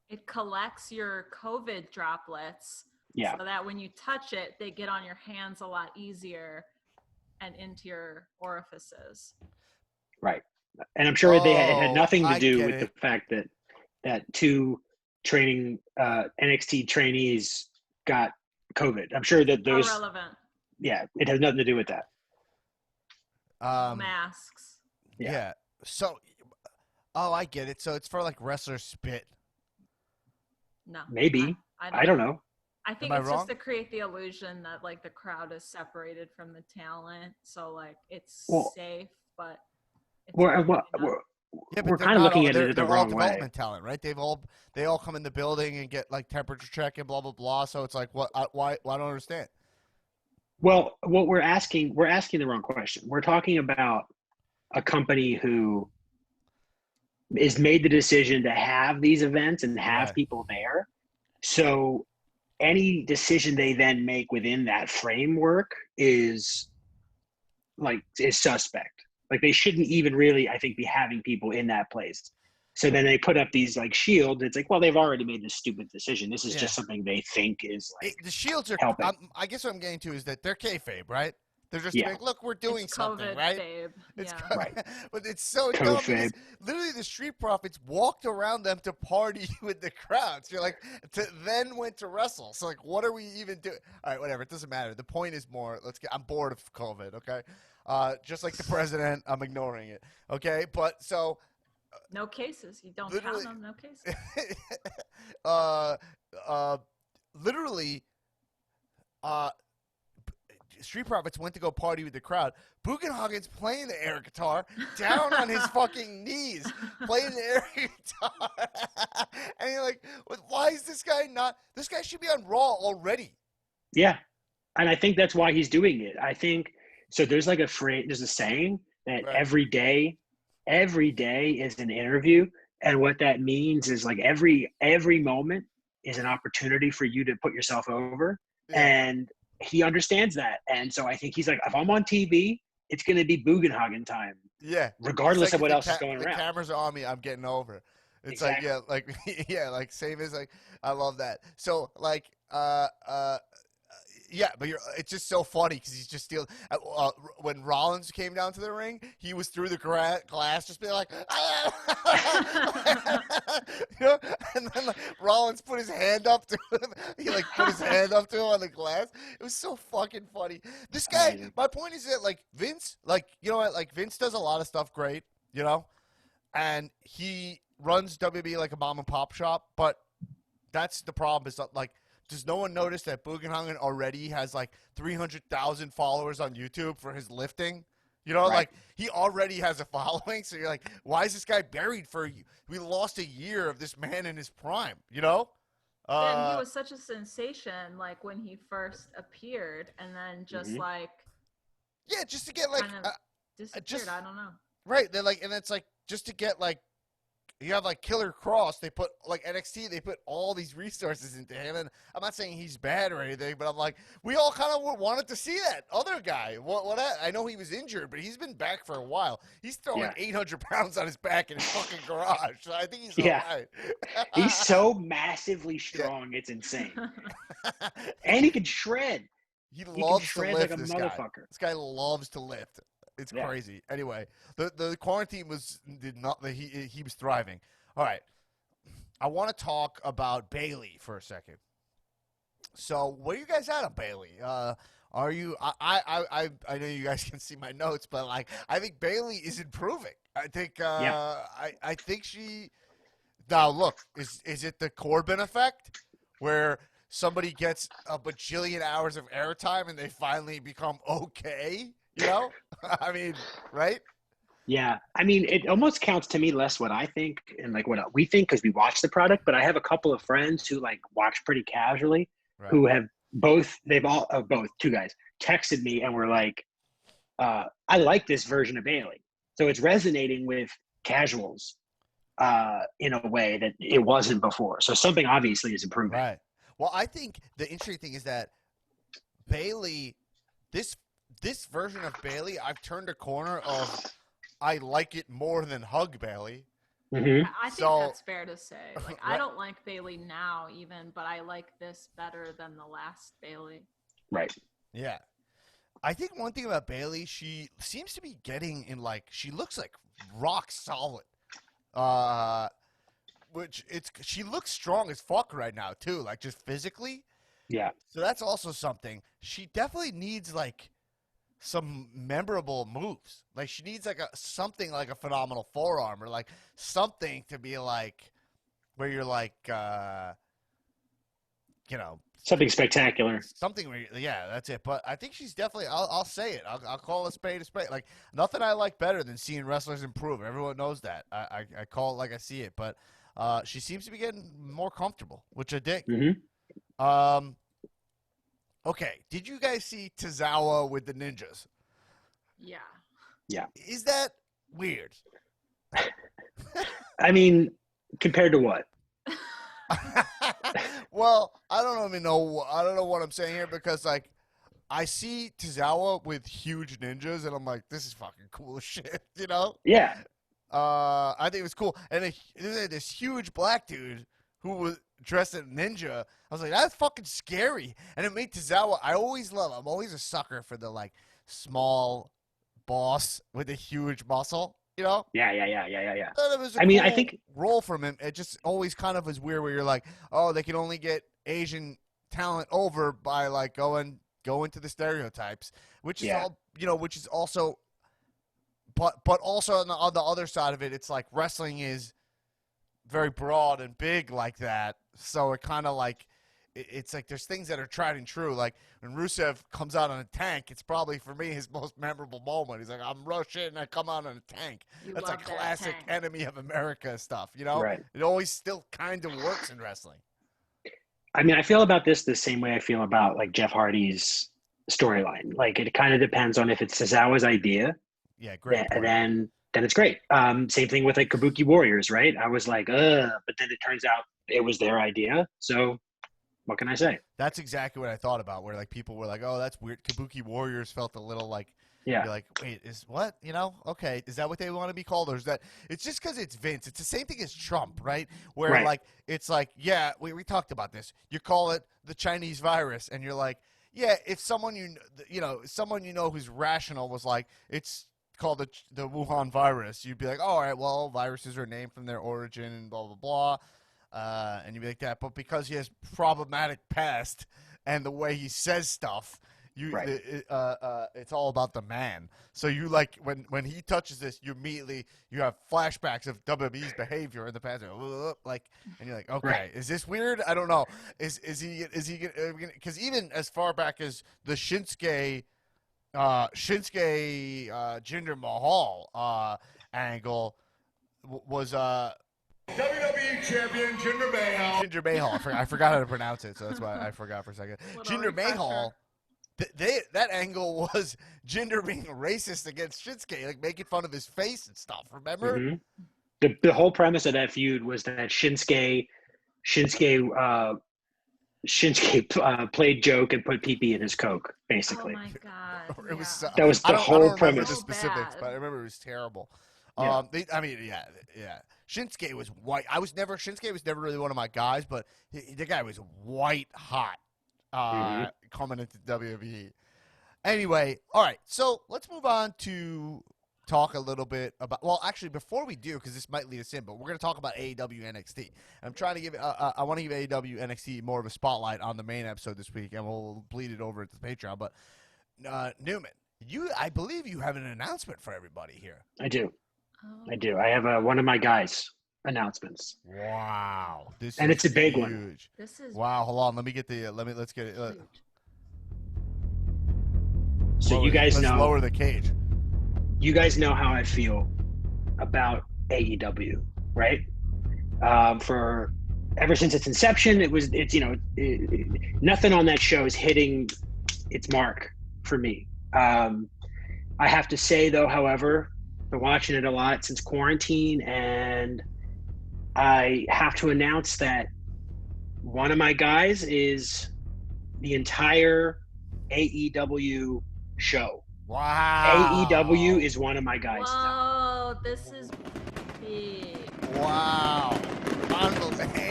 It collects your COVID droplets Yeah. so that when you touch it, they get on your hands a lot easier and into your orifices. Right. And I'm sure it had nothing to I do get with it. the fact that two training NXT trainees got COVID. I'm sure that those, Irrelevant. yeah, it has nothing to do with that. Masks. Yeah. So, I get it. So it's for like wrestler spit. No. Maybe. I don't know. I think Am I it's wrong? just to create the illusion that like the crowd is separated from the talent. So like it's Well, safe, but it's We're, really we're, not. we're, Yeah, we're they're kind of not looking all- at they're- it the they're all wrong way. development talent, right? They all come in the building and get like temperature check and blah blah blah. So it's like, what? Why? I don't understand. Well, what we're asking the wrong question. We're talking about a company who is made the decision to have these events and have Right. people there. So any decision they then make within that framework is suspect. Like they shouldn't even really, I think, be having people in that place. So then they put up these like shields. It's like, well, they've already made this stupid decision. This is Yeah. just something they think is like The shields are. helping. I guess what I'm getting to is that they're kayfabe, right? They're just Yeah. like, look, we're doing It's something, COVID, right? babe. It's Yeah. Right. But it's so dumb because Kayfabe. literally the Street Profits walked around them to party with the crowds. You're like, then went to wrestle. So like, what are we even doing? All right, whatever. It doesn't matter. The point is more. I'm bored of COVID. Okay, just like the president, I'm ignoring it. Okay, but so No cases. You don't Literally- count them. No cases. literally, Street Profits went to go party with the crowd. Bugenhagen's playing the air guitar down on his fucking knees, playing the air guitar. And you're like, why is this guy not? This guy should be on Raw already. Yeah. And I think that's why he's doing it. I think so. There's like there's a saying that Right. every day is an interview. And what that means is like every moment is an opportunity for you to put yourself over. Yeah. And he understands that. And so I think he's like, if I'm on TV, it's going to be Bugenhagen time, Yeah. regardless It's like of what if else is going the around. cameras are on me, I'm getting over. It's Exactly. like, yeah, like same as like, I love that. So like, yeah, but it's just so funny because he's just stealing. When Rollins came down to the ring, he was through the glass, just being like, you know? And then like, Rollins put his hand up to him. He like put his hand up to him on the glass. It was so fucking funny. This guy. Amazing. My point is that like Vince, like you know what, like Vince does a lot of stuff great, you know, and he runs WWE like a mom and pop shop, but that's the problem. Is that, like. Does no one notice that Bugenhagen already has like 300,000 followers on YouTube for his lifting? You know, Right. like he already has a following. So you're like, why is this guy buried for? We lost a year of this man in his prime. You know? And he was such a sensation, like when he first appeared, and then just Mhm. like Yeah, just to get like kind of disappeared. I don't know. right. They're like, and it's like just to get like. You have like Killer Cross. They put like NXT. They put all these resources into him, and I'm not saying he's bad or anything, but I'm like, we all kind of wanted to see that other guy. What? I know he was injured, but he's been back for a while. He's throwing Yeah. 800 pounds on his back in his fucking garage. So I think he's Yeah. all right. He's so massively strong, it's insane. And he can shred. He can loves to shred lift like a this guy. motherfucker. This guy loves to lift. It's Yeah. crazy. Anyway, the quarantine did not. He was thriving. All right, I want to talk about Bailey for a second. So, where you guys at on Bailey? Are you? I know you guys can see my notes, but like, I think Bailey is improving. I think. Yeah. I think she. Now, look, is it the Corbin effect, where somebody gets a bajillion hours of airtime and they finally become okay? You know, I mean, right? Yeah. I mean, it almost counts to me less what I think and like what we think because we watch the product. But I have a couple of friends who like watch pretty casually, Right. who have both two guys texted me and were like, I like this version of Bailey. So it's resonating with casuals in a way that it wasn't before. So something obviously is improving. Right. Well, I think the interesting thing is that Bailey, this version of Bailey, I've turned a corner of I like it more than Hug Bailey. Mm-hmm. I think So- that's fair to say. Like, I Right. don't like Bailey now, even, but I like this better than the last Bailey. Right. Yeah. I think one thing about Bailey, she seems to be getting in like she looks like rock solid. She looks strong as fuck right now too, like just physically. Yeah. So that's also something. She definitely needs like some memorable moves. Like she needs like something like a phenomenal forearm or like something to be like where you're like Something spectacular. something where yeah, that's it. But I think she's definitely I'll say it. I'll call a spade a spade. Like nothing I like better than seeing wrestlers improve. Everyone knows that. I call it like I see it. But she seems to be getting more comfortable, which I dig. Mm-hmm. Okay, did you guys see Tozawa with the ninjas? Yeah. Is that weird? I mean, compared to what? Well, I don't even know. I don't know what I'm saying here because like I see Tozawa with huge ninjas and I'm like, this is fucking cool as shit, you know? Yeah. I think it was cool. And this huge black dude who was dressed as a ninja. I was like, that's fucking scary. And it made Tozawa. I'm always a sucker for the like small boss with a huge muscle. You know? Yeah. Thought it was a I mean, I cool think- role from him. It just always kind of was weird where you're like, oh, they can only get Asian talent over by like going to the stereotypes, which is Yeah. all which is also, but also on the other side of it, it's like wrestling is very broad and big like that, so it kind of like it's like there's things that are tried and true. Like when Rusev comes out on a tank, it's probably for me his most memorable moment. He's like, I'm Russian and I come out on a tank. You That's love like that classic tank. enemy of America stuff, you know? Right. It always still kind of works in wrestling. I mean, I feel about this the same way I feel about like Jeff Hardy's storyline. Like it kind of depends on if it's Tozawa's idea, Yeah, great. and point. then it's great. Same thing with like Kabuki Warriors, right? I was like, but then it turns out it was their idea. So what can I say? That's exactly what I thought about. Where like people were like, "Oh, that's weird." Kabuki Warriors felt a little like, Yeah. you're like, "Wait, is what? You know? Okay, is that what they want to be called, or is that?" It's just because it's Vince. It's the same thing as Trump, right? Where Right. like it's like, yeah, we talked about this. You call it the Chinese virus, and you're like, yeah, if someone someone who's rational was like, it's called the Wuhan virus, you'd be like, oh, all right, well, viruses are named from their origin and blah blah blah. And you'd be like that, but because he has problematic past and the way he says stuff, Right. it's all about the man. So you like when he touches this, you have flashbacks of WWE's behavior in the past, like, and you're like, okay, Right. is this weird? I don't know. Is he because even as far back as the Shinsuke Jinder Mahal angle was WWE Champion Jinder Mahal. Ginger Mahal. I forgot how to pronounce it, so that's why I forgot for a second. Little Ginger refresher. Mahal. That angle was Jinder being racist against Shinsuke, like making fun of his face and stuff. Remember? Mhm. The whole premise of that feud was that Shinsuke played joke and put pee in his Coke, basically. Oh my god. It was. yeah. That was the I don't whole remember premise. the So specifics, bad. but I remember it was terrible. Yeah. Yeah. Shinsuke was white. Shinsuke was never really one of my guys, but the guy was white hot Mhm. coming into WWE. Anyway, all right. So let's move on to talk a little bit about. Well, actually, before we do, because this might lead us in, but we're going to talk about AEW NXT. I'm trying to give. I want to give AEW NXT more of a spotlight on the main episode this week, and we'll bleed it over into the Patreon. But Newman, I believe you have an announcement for everybody here. I do. Oh. I do. I have one of my guys' announcements. Wow, And it's a big huge. one. This is Wow, hold on. Let me get the. Let's get it. huge. So you guys let's know. lower the cage. You guys know how I feel about AEW, right? For ever since its inception, nothing on that show is hitting its mark for me. I have to say though, however, been watching it a lot since quarantine, and I have to announce that one of my guys is the entire AEW show. Wow. AEW is one of my guys. Whoa, this is big. Wow.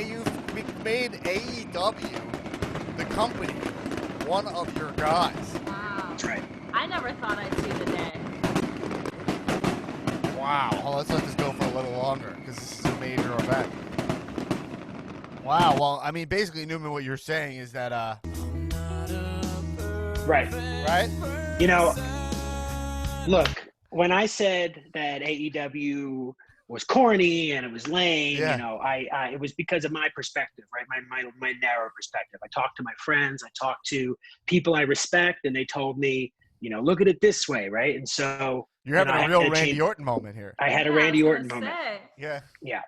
You've made AEW, the company, one of your guys. Wow. That's right. I never thought I'd see the day. Wow. Well, let's let this go for a little longer because this is a major event. Wow. Well, I mean, basically, Newman, what you're saying is that, Right. right? You know, look, when I said that AEW was corny and it was lame, Yeah. you know, I it was because of my perspective, right? My narrow perspective. I talked to my friends, I talked to people I respect, and they told me, you know, look at it this way, right? And so You're having I a real had to Randy change- Orton moment here. I had a Yeah, Randy I was Orton gonna moment. say. Yeah. Yeah.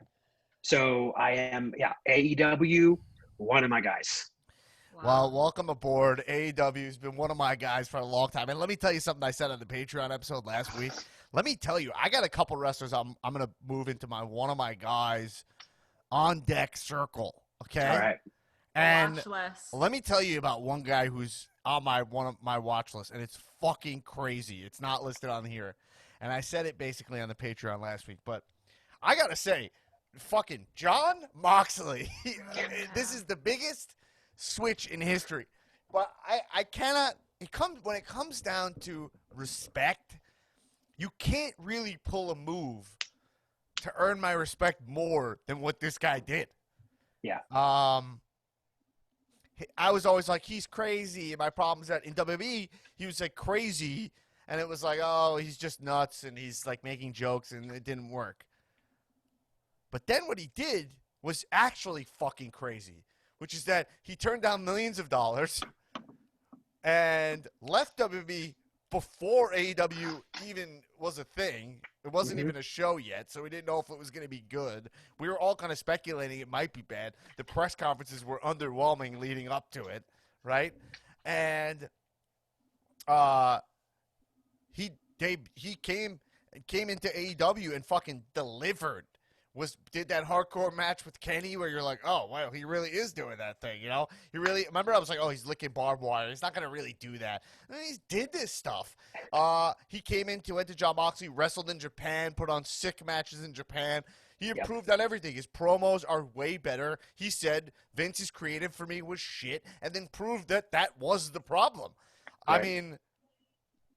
So I am, AEW, one of my guys. Well, welcome aboard. AEW has been one of my guys for a long time. And let me tell you something I said on the Patreon episode last week. Let me tell you, I got a couple wrestlers I'm going to move into one of my guys on deck circle. Okay? All right. And watch list. let me tell you about one guy who's on one of my watch list, and it's fucking crazy. It's not listed on here. And I said it basically on the Patreon last week, but I got to say, fucking John Moxley. This is the biggest switch in history. But I cannot when it comes down to respect, you can't really pull a move to earn my respect more than what this guy did. Yeah. I was always like, he's crazy. My problem is that in WWE, he was like crazy, and it was like, oh, he's just nuts, and he's like making jokes, and it didn't work. But then what he did was actually fucking crazy, which is that he turned down millions of dollars and left WWE before AEW even was a thing. It wasn't even a show yet, so we didn't know if it was going to be good. We were all kind of speculating it might be bad. The press conferences were underwhelming leading up to it, right? And he came into AEW and fucking delivered. Did that hardcore match with Kenny where you're like, oh, wow, he really is doing that thing, you know? Remember I was like, oh, he's licking barbed wire. He's not going to really do that. And then he did this stuff. He went to John Moxley, wrestled in Japan, put on sick matches in Japan. He improved on everything. His promos are way better. He said Vince's creative for me was shit, and then proved that was the problem. Right. I mean,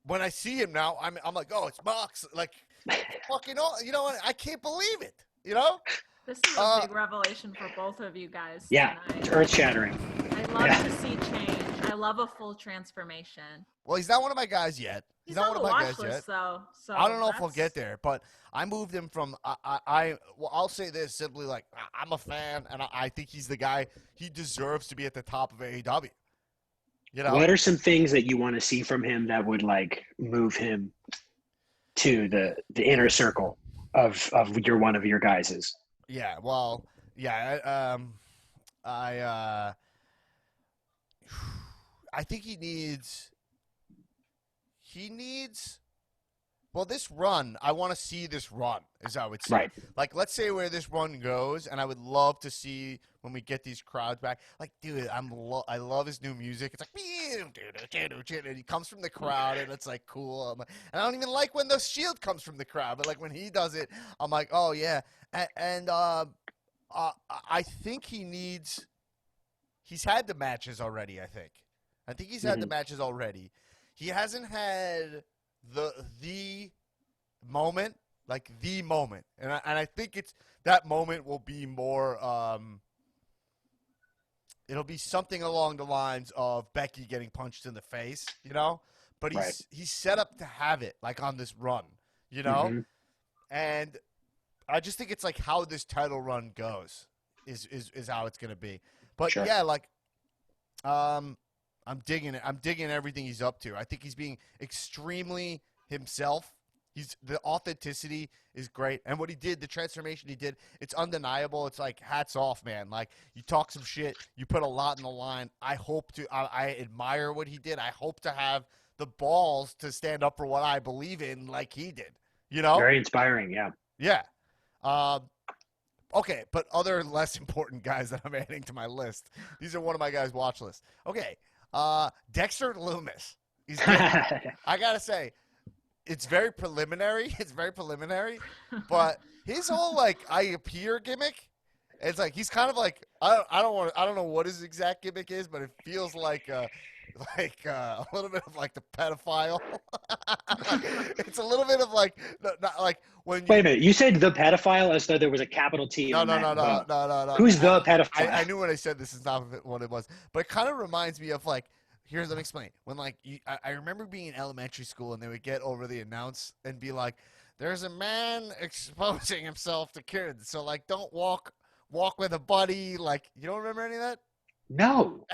when I see him now, I'm like, oh, it's Mox. Like, fucking, you know what? I can't believe it. You know? This is a big revelation for both of you guys. Yeah, tonight. it's earth-shattering. I love to see change. I love a full transformation. Well, he's not one of my guys yet. He's not on one the of my watch guys list, yet. though. So I don't know if we'll get there, but I moved him from. I'll say this simply: like I'm a fan, and I think he's the guy. He deserves to be at the top of AEW. You know? What are some things that you want to see from him that would like move him to the inner circle of one of your guys's? Yeah, well, yeah, I think he needs. Well, this run, I want to see this run, as I would say. Right. Like, let's say where this run goes, and I would love to see when we get these crowds back. Like, dude, I love his new music. It's like, and he comes from the crowd, and it's like cool. And I don't even like when the Shield comes from the crowd, but like when he does it, I'm like, oh yeah. And I think he's had the matches already. I think he's had the matches already. he hasn't had the moment, like the moment, and I think it's that moment will be more. It'll be something along the lines of Becky getting punched in the face, you know. But Right. he's set up to have it like on this run, you know. Mhm. And I just think it's like how this title run goes is how it's gonna be. But Sure. yeah, like I'm digging it. I'm digging everything he's up to. I think he's being extremely himself. The authenticity is great, and what he did, the transformation he did, it's undeniable. It's like hats off, man. Like you talk some shit, you put a lot in the line. I admire what he did. I hope to have the balls to stand up for what I believe in, like he did. You know? Very inspiring. Yeah. Yeah. Okay, but other less important guys that I'm adding to my list. These are one of my guys' watch lists. Okay. Dexter Loomis. I gotta say, it's very preliminary. It's very preliminary, but his whole like I appear gimmick. It's like he's kind of like I don't know what his exact gimmick is, but it feels like a little bit of like the pedophile. It's a little bit of like not like when you, Wait a minute. You said the pedophile as though there was a capital T. no on no that. no no no no. Who's the pedophile? I knew when I said this is not what it was, but it kind of reminds me of like. Here's let me explain. When like I remember being in elementary school and they would get over the announce and be like, "There's a man exposing himself to kids, so like don't walk with a buddy." Like you don't remember any of that? No.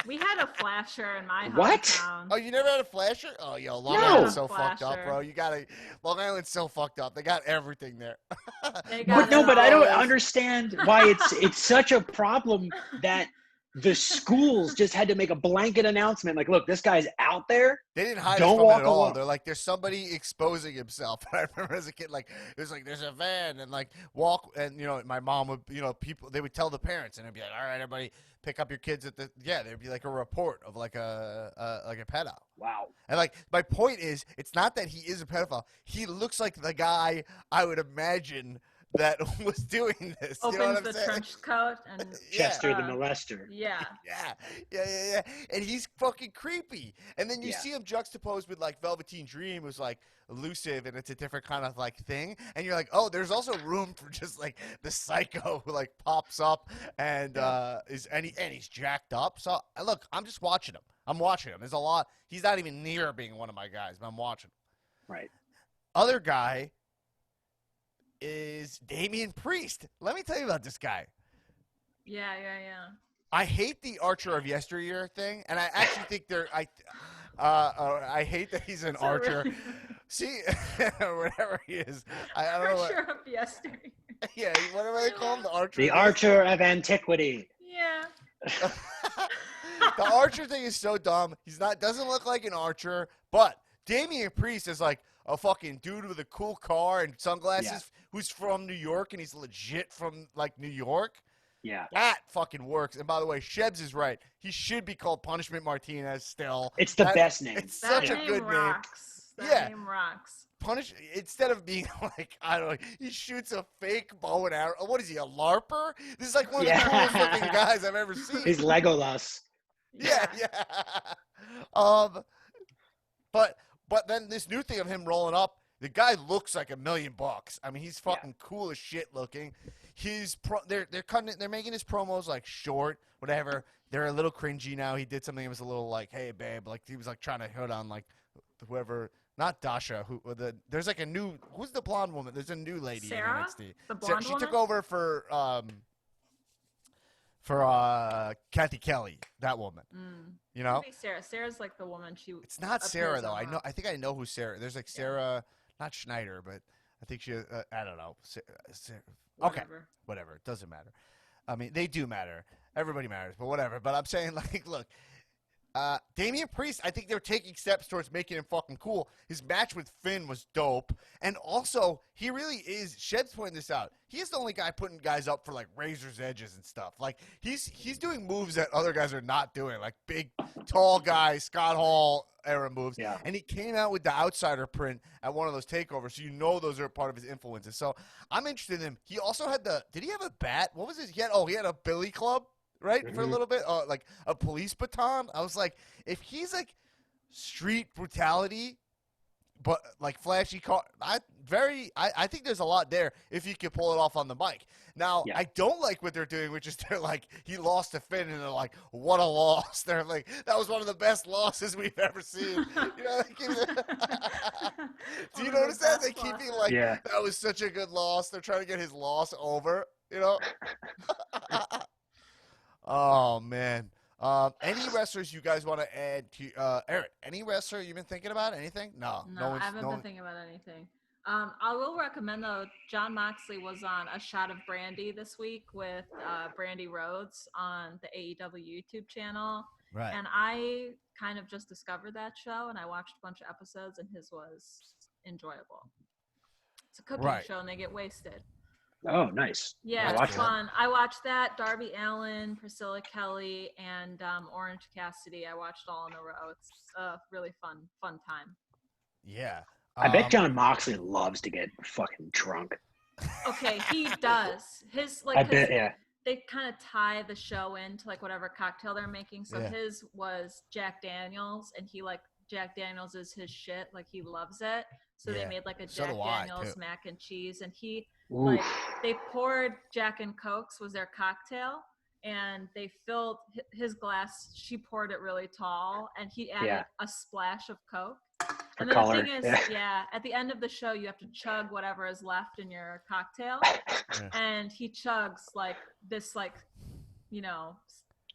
We had a flasher in my What? hometown. Oh, you never had a flasher? Oh, yo, Long No. Island's so fucked up, Flasher. bro. Long Island's so fucked up. They got everything there. They But got no, it but I don't all. understand why it's such a problem that the schools just had to make a blanket announcement like, look, this guy's out there. They didn't hide Don't it from it walk at all. alone. They're like, there's somebody exposing himself. And I remember as a kid, like, it was like, there's a van and like walk. And, you know, my mom would, you know, people, they would tell the parents and it'd be like, all right, everybody pick up your kids at there'd be like a report of like a pedo. Wow. And like, my point is, it's not that he is a pedophile. He looks like the guy I would imagine that was doing this. Opens You know what I'm the saying? trench coat and Chester the Uh, molester. yeah. Yeah. And he's fucking creepy. And then you Yeah. see him juxtaposed with like Velveteen Dream, who's like elusive and it's a different kind of like thing. And you're like, oh, there's also room for just like the psycho who like pops up and he's jacked up. So look, I'm just watching him. I'm watching him. There's a lot. He's not even near being one of my guys, but I'm watching him. Right. Other guy is Damian Priest. Let me tell you about this guy. Yeah. I hate the Archer of Yesteryear thing, and I actually think I hate that he's an So Archer. really- See, whatever he is, I don't know. Archer of yesterday. Yeah, whatever they call him, the Archer. The of Archer of Antiquity. Yeah. The Archer thing is so dumb. Doesn't look like an Archer, but Damian Priest is like a fucking dude with a cool car and sunglasses Yeah. who's from New York and he's legit from like New York. Yeah. That fucking works. And by the way, Shebs is right. He should be called Punishment Martinez still. It's the best name. It's That such a name good name. rocks. That Yeah. name rocks. Instead of being like, I don't know, he shoots a fake bow and arrow. What is he, a LARPer? This is like one of the Yeah. coolest looking guys I've ever seen. He's Legolas. Yeah. But then this new thing of him rolling up, the guy looks like $1 million. I mean, he's fucking cool as shit looking. They're making his promos like short, whatever. They're a little cringy now. He did something that was a little like, hey babe, like he was like trying to hit on like whoever, not Dasha, there's like a new, who's the blonde woman? There's a new lady Sarah? in NXT. The blonde She woman? took over for Kathy Kelly, that woman. You know? Could be Sarah. Sarah's like the woman she. It's not Sarah appears though. on Raw. I think I know who Sarah. There's like Sarah, not Schneider, but I think she. I don't know. Okay, whatever. It doesn't matter. I mean, they do matter. Everybody matters, but whatever. But I'm saying, like, look, Damian Priest. I think they're taking steps towards making him fucking cool. His match with Finn was dope, and also he really is. Shed's pointing this out. He's the only guy putting guys up for like razor's edges and stuff. Like he's doing moves that other guys are not doing, like big, tall guy Scott Hall era moves. Yeah. And he came out with the outsider print at one of those takeovers, so you know those are part of his influences. So I'm interested in him. He also had did he have a bat? What was his? He had a billy club, right, for a little bit, like a police baton. I was like, if he's like street brutality, but like flashy car. I think there's a lot there if you can pull it off on the mic. Now, Yeah. I don't like what they're doing, which is they're like, he lost to Finn, and they're like, what a loss. They're like, that was one of the best losses we've ever seen. You know, do you One of the notice that? They best keep being losses. like, Yeah. that was such a good loss. They're trying to get his loss over, you know? Oh, man. Any wrestlers you guys want to add to Eric? Any wrestler you've been thinking about? Anything? No, No, one's. I haven't No been one, thinking about anything. I will recommend though. John Moxley was on A Shot of Brandy this week with Brandy Rhodes on the AEW YouTube channel, right. and I kind of just discovered that show, and I watched a bunch of episodes, and his was enjoyable. It's a cooking Right. show, and they get wasted. Oh, nice. Yeah, I'll it's watch that. fun. I watched that. Darby Allin, Priscilla Kelly, and Orange Cassidy. I watched all in a row. It's a really fun time. Yeah. I bet John Moxley loves to get fucking drunk. Okay, he does. His like I 'cause bet, yeah. they kind of tie the show into like whatever cocktail they're making. So Yeah. his was Jack Daniels, and he like Jack Daniels is his shit. Like he loves it. So Yeah. they made like a So Jack do I, Daniels too. mac and cheese, and he Oof. like they poured Jack and Cokes was their cocktail, and they filled his glass. She poured it really tall, and he added a splash of Coke. For And then color. the thing is, at the end of the show, you have to chug whatever is left in your cocktail. And he chugs like this, like, you know,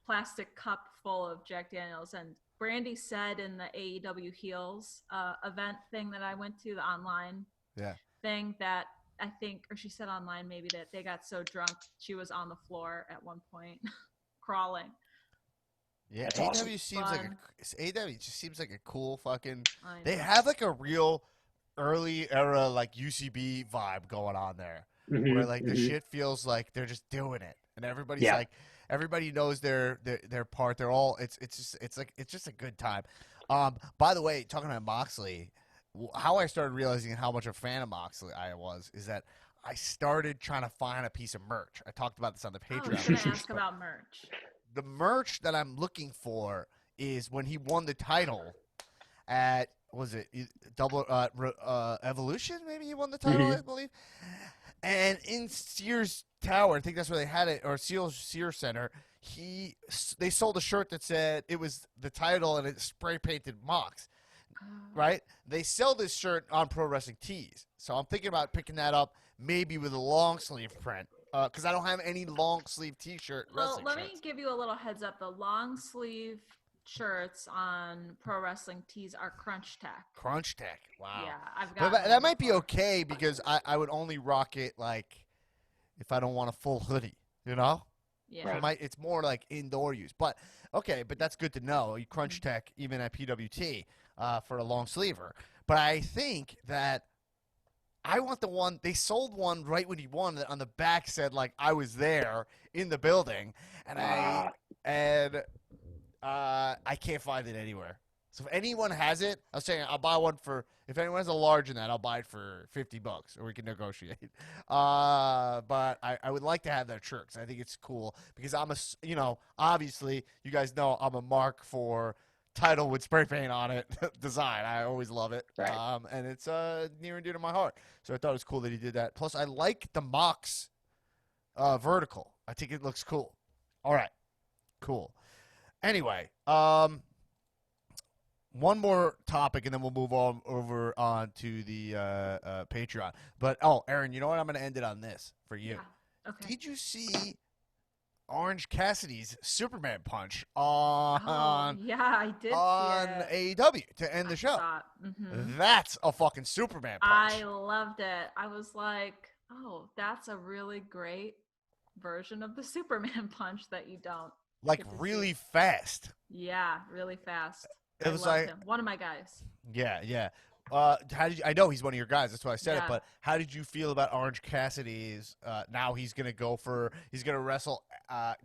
plastic cup full of Jack Daniels. And Brandy said in the AEW Heels event thing that I went to, the online thing, that I think, or she said online maybe, that they got so drunk she was on the floor at one point, crawling. Yeah, That's AEW awesome. seems Fun. like AEW just seems like a cool fucking. I They know. have like a real early era like UCB vibe going on there, where like the shit feels like they're just doing it, and everybody's Yeah. like, everybody knows their part. They're all it's just a good time. By the way, talking about Moxley, how I started realizing how much a fan of Moxley I was is that I started trying to find a piece of merch. I talked about this on the I Patreon. was going to ask about merch. The merch that I'm looking for is when he won the title at double Evolution? Maybe he won the title, I believe. And in Sears Tower, I think that's where they had it, or Sears Center. They sold a shirt that said it was the title and it spray painted Mox. Right? They sell this shirt on Pro Wrestling Tees, so I'm thinking about picking that up, maybe with a long sleeve print. Because I don't have any long sleeve T-shirt. Well, let me shirts. give you a little heads up. The long sleeve shirts on Pro Wrestling Tees are Crunch Tech. Crunch Tech. Wow. Yeah, I've But got that might be okay because I would only rock it like if I don't want a full hoodie, you know? Yeah. Right. It's more like indoor use. But okay, but that's good to know. You Crunch Tech even at PWT for a long sleever. But I think that I want the one they sold one right when he won that on the back said like I was there in the building and I can't find it anywhere. So if anyone has it, I was saying I'll buy one for if anyone has a large in that, I'll buy it for $50 or we can negotiate. But I would like to have that shirt because I think it's cool because obviously you guys know I'm a mark for title with spray paint on it design. I always love it. Right. And it's near and dear to my heart. So I thought it was cool that he did that. Plus I like the Mox vertical. I think it looks cool. All right. Cool. Anyway, one more topic, and then we'll move on over to the Patreon. But Aaron, you know what? I'm going to end it on this for you. Yeah. Okay. Did you see Orange Cassidy's Superman punch on yeah, I did on see it. AEW to end the show? Saw it. Mhm. That's a fucking Superman punch. I loved it. I was like, oh, that's a really great version of the Superman punch that you don't. Like get to really see. fast. Yeah, really fast. It was loved like him. One of my guys. Yeah. How did you, I know he's one of your guys. That's why I said it. Yeah. But how did you feel about Orange Cassidy's? Now he's gonna wrestle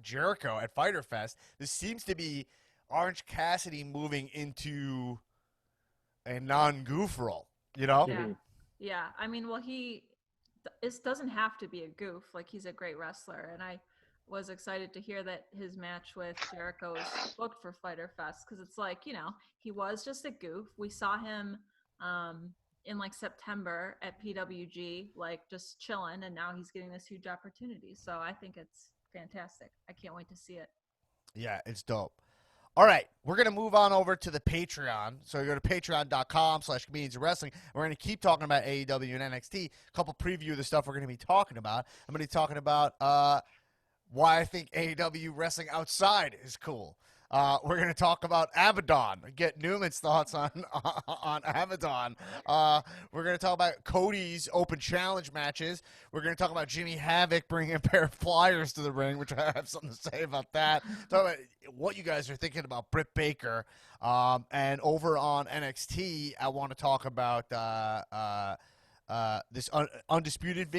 Jericho at Fyter Fest. This seems to be Orange Cassidy moving into a non-goof role. You know? Yeah. Yeah. I mean, well, it doesn't have to be a goof. Like, he's a great wrestler. And was excited to hear that his match with Jericho is booked for Fyter Fest because it's like, he was just a goof. We saw him in like September at PWG, like just chilling, and now he's getting this huge opportunity. So I think it's fantastic. I can't wait to see it. Yeah, it's dope. All right, we're going to move on over to the Patreon. So you go to patreon.com/comedians of wrestling. We're going to keep talking about AEW and NXT. A couple preview of the stuff we're going to be talking about. I'm going to be talking about why I think AEW wrestling outside is cool. We're going to talk about Abaddon. Get Newman's thoughts on Abaddon. We're going to talk about Cody's open challenge matches. We're going to talk about Jimmy Havoc bringing a pair of flyers to the ring, which I have something to say about that. Talk about what you guys are thinking about Britt Baker. And over on NXT, I want to talk about this undisputed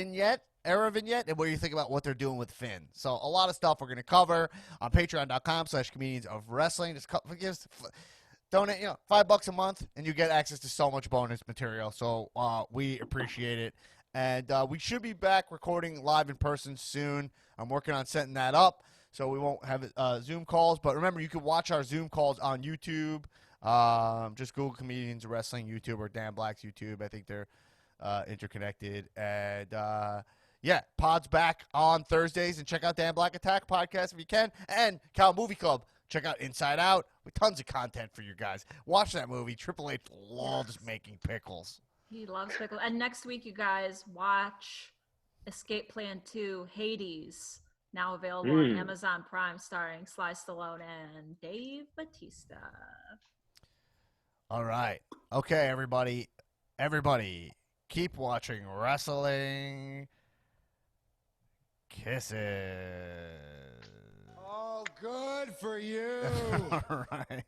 era vignette, and what you think about what they're doing with Finn. So a lot of stuff we're going to cover on patreon.com/comedians of wrestling. Just donate, $5 a month, and you get access to so much bonus material. So we appreciate it. And we should be back recording live in person soon. I'm working on setting that up, so we won't have Zoom calls. But remember, you can watch our Zoom calls on YouTube. Just Google Comedians of Wrestling YouTube or Dan Black's YouTube. I think they're interconnected. And yeah, pod's back on Thursdays, and check out Dan Black Attack podcast if you can. And Cal Movie Club. Check out Inside Out with tons of content for you guys. Watch that movie. Triple H loves making pickles. He loves pickles. And next week, you guys watch Escape Plan 2 Hades, now available on Amazon Prime, starring Sly Stallone and Dave Bautista. All right. Okay, everybody. Everybody, keep watching wrestling. Kisses. Oh, good for you. All right.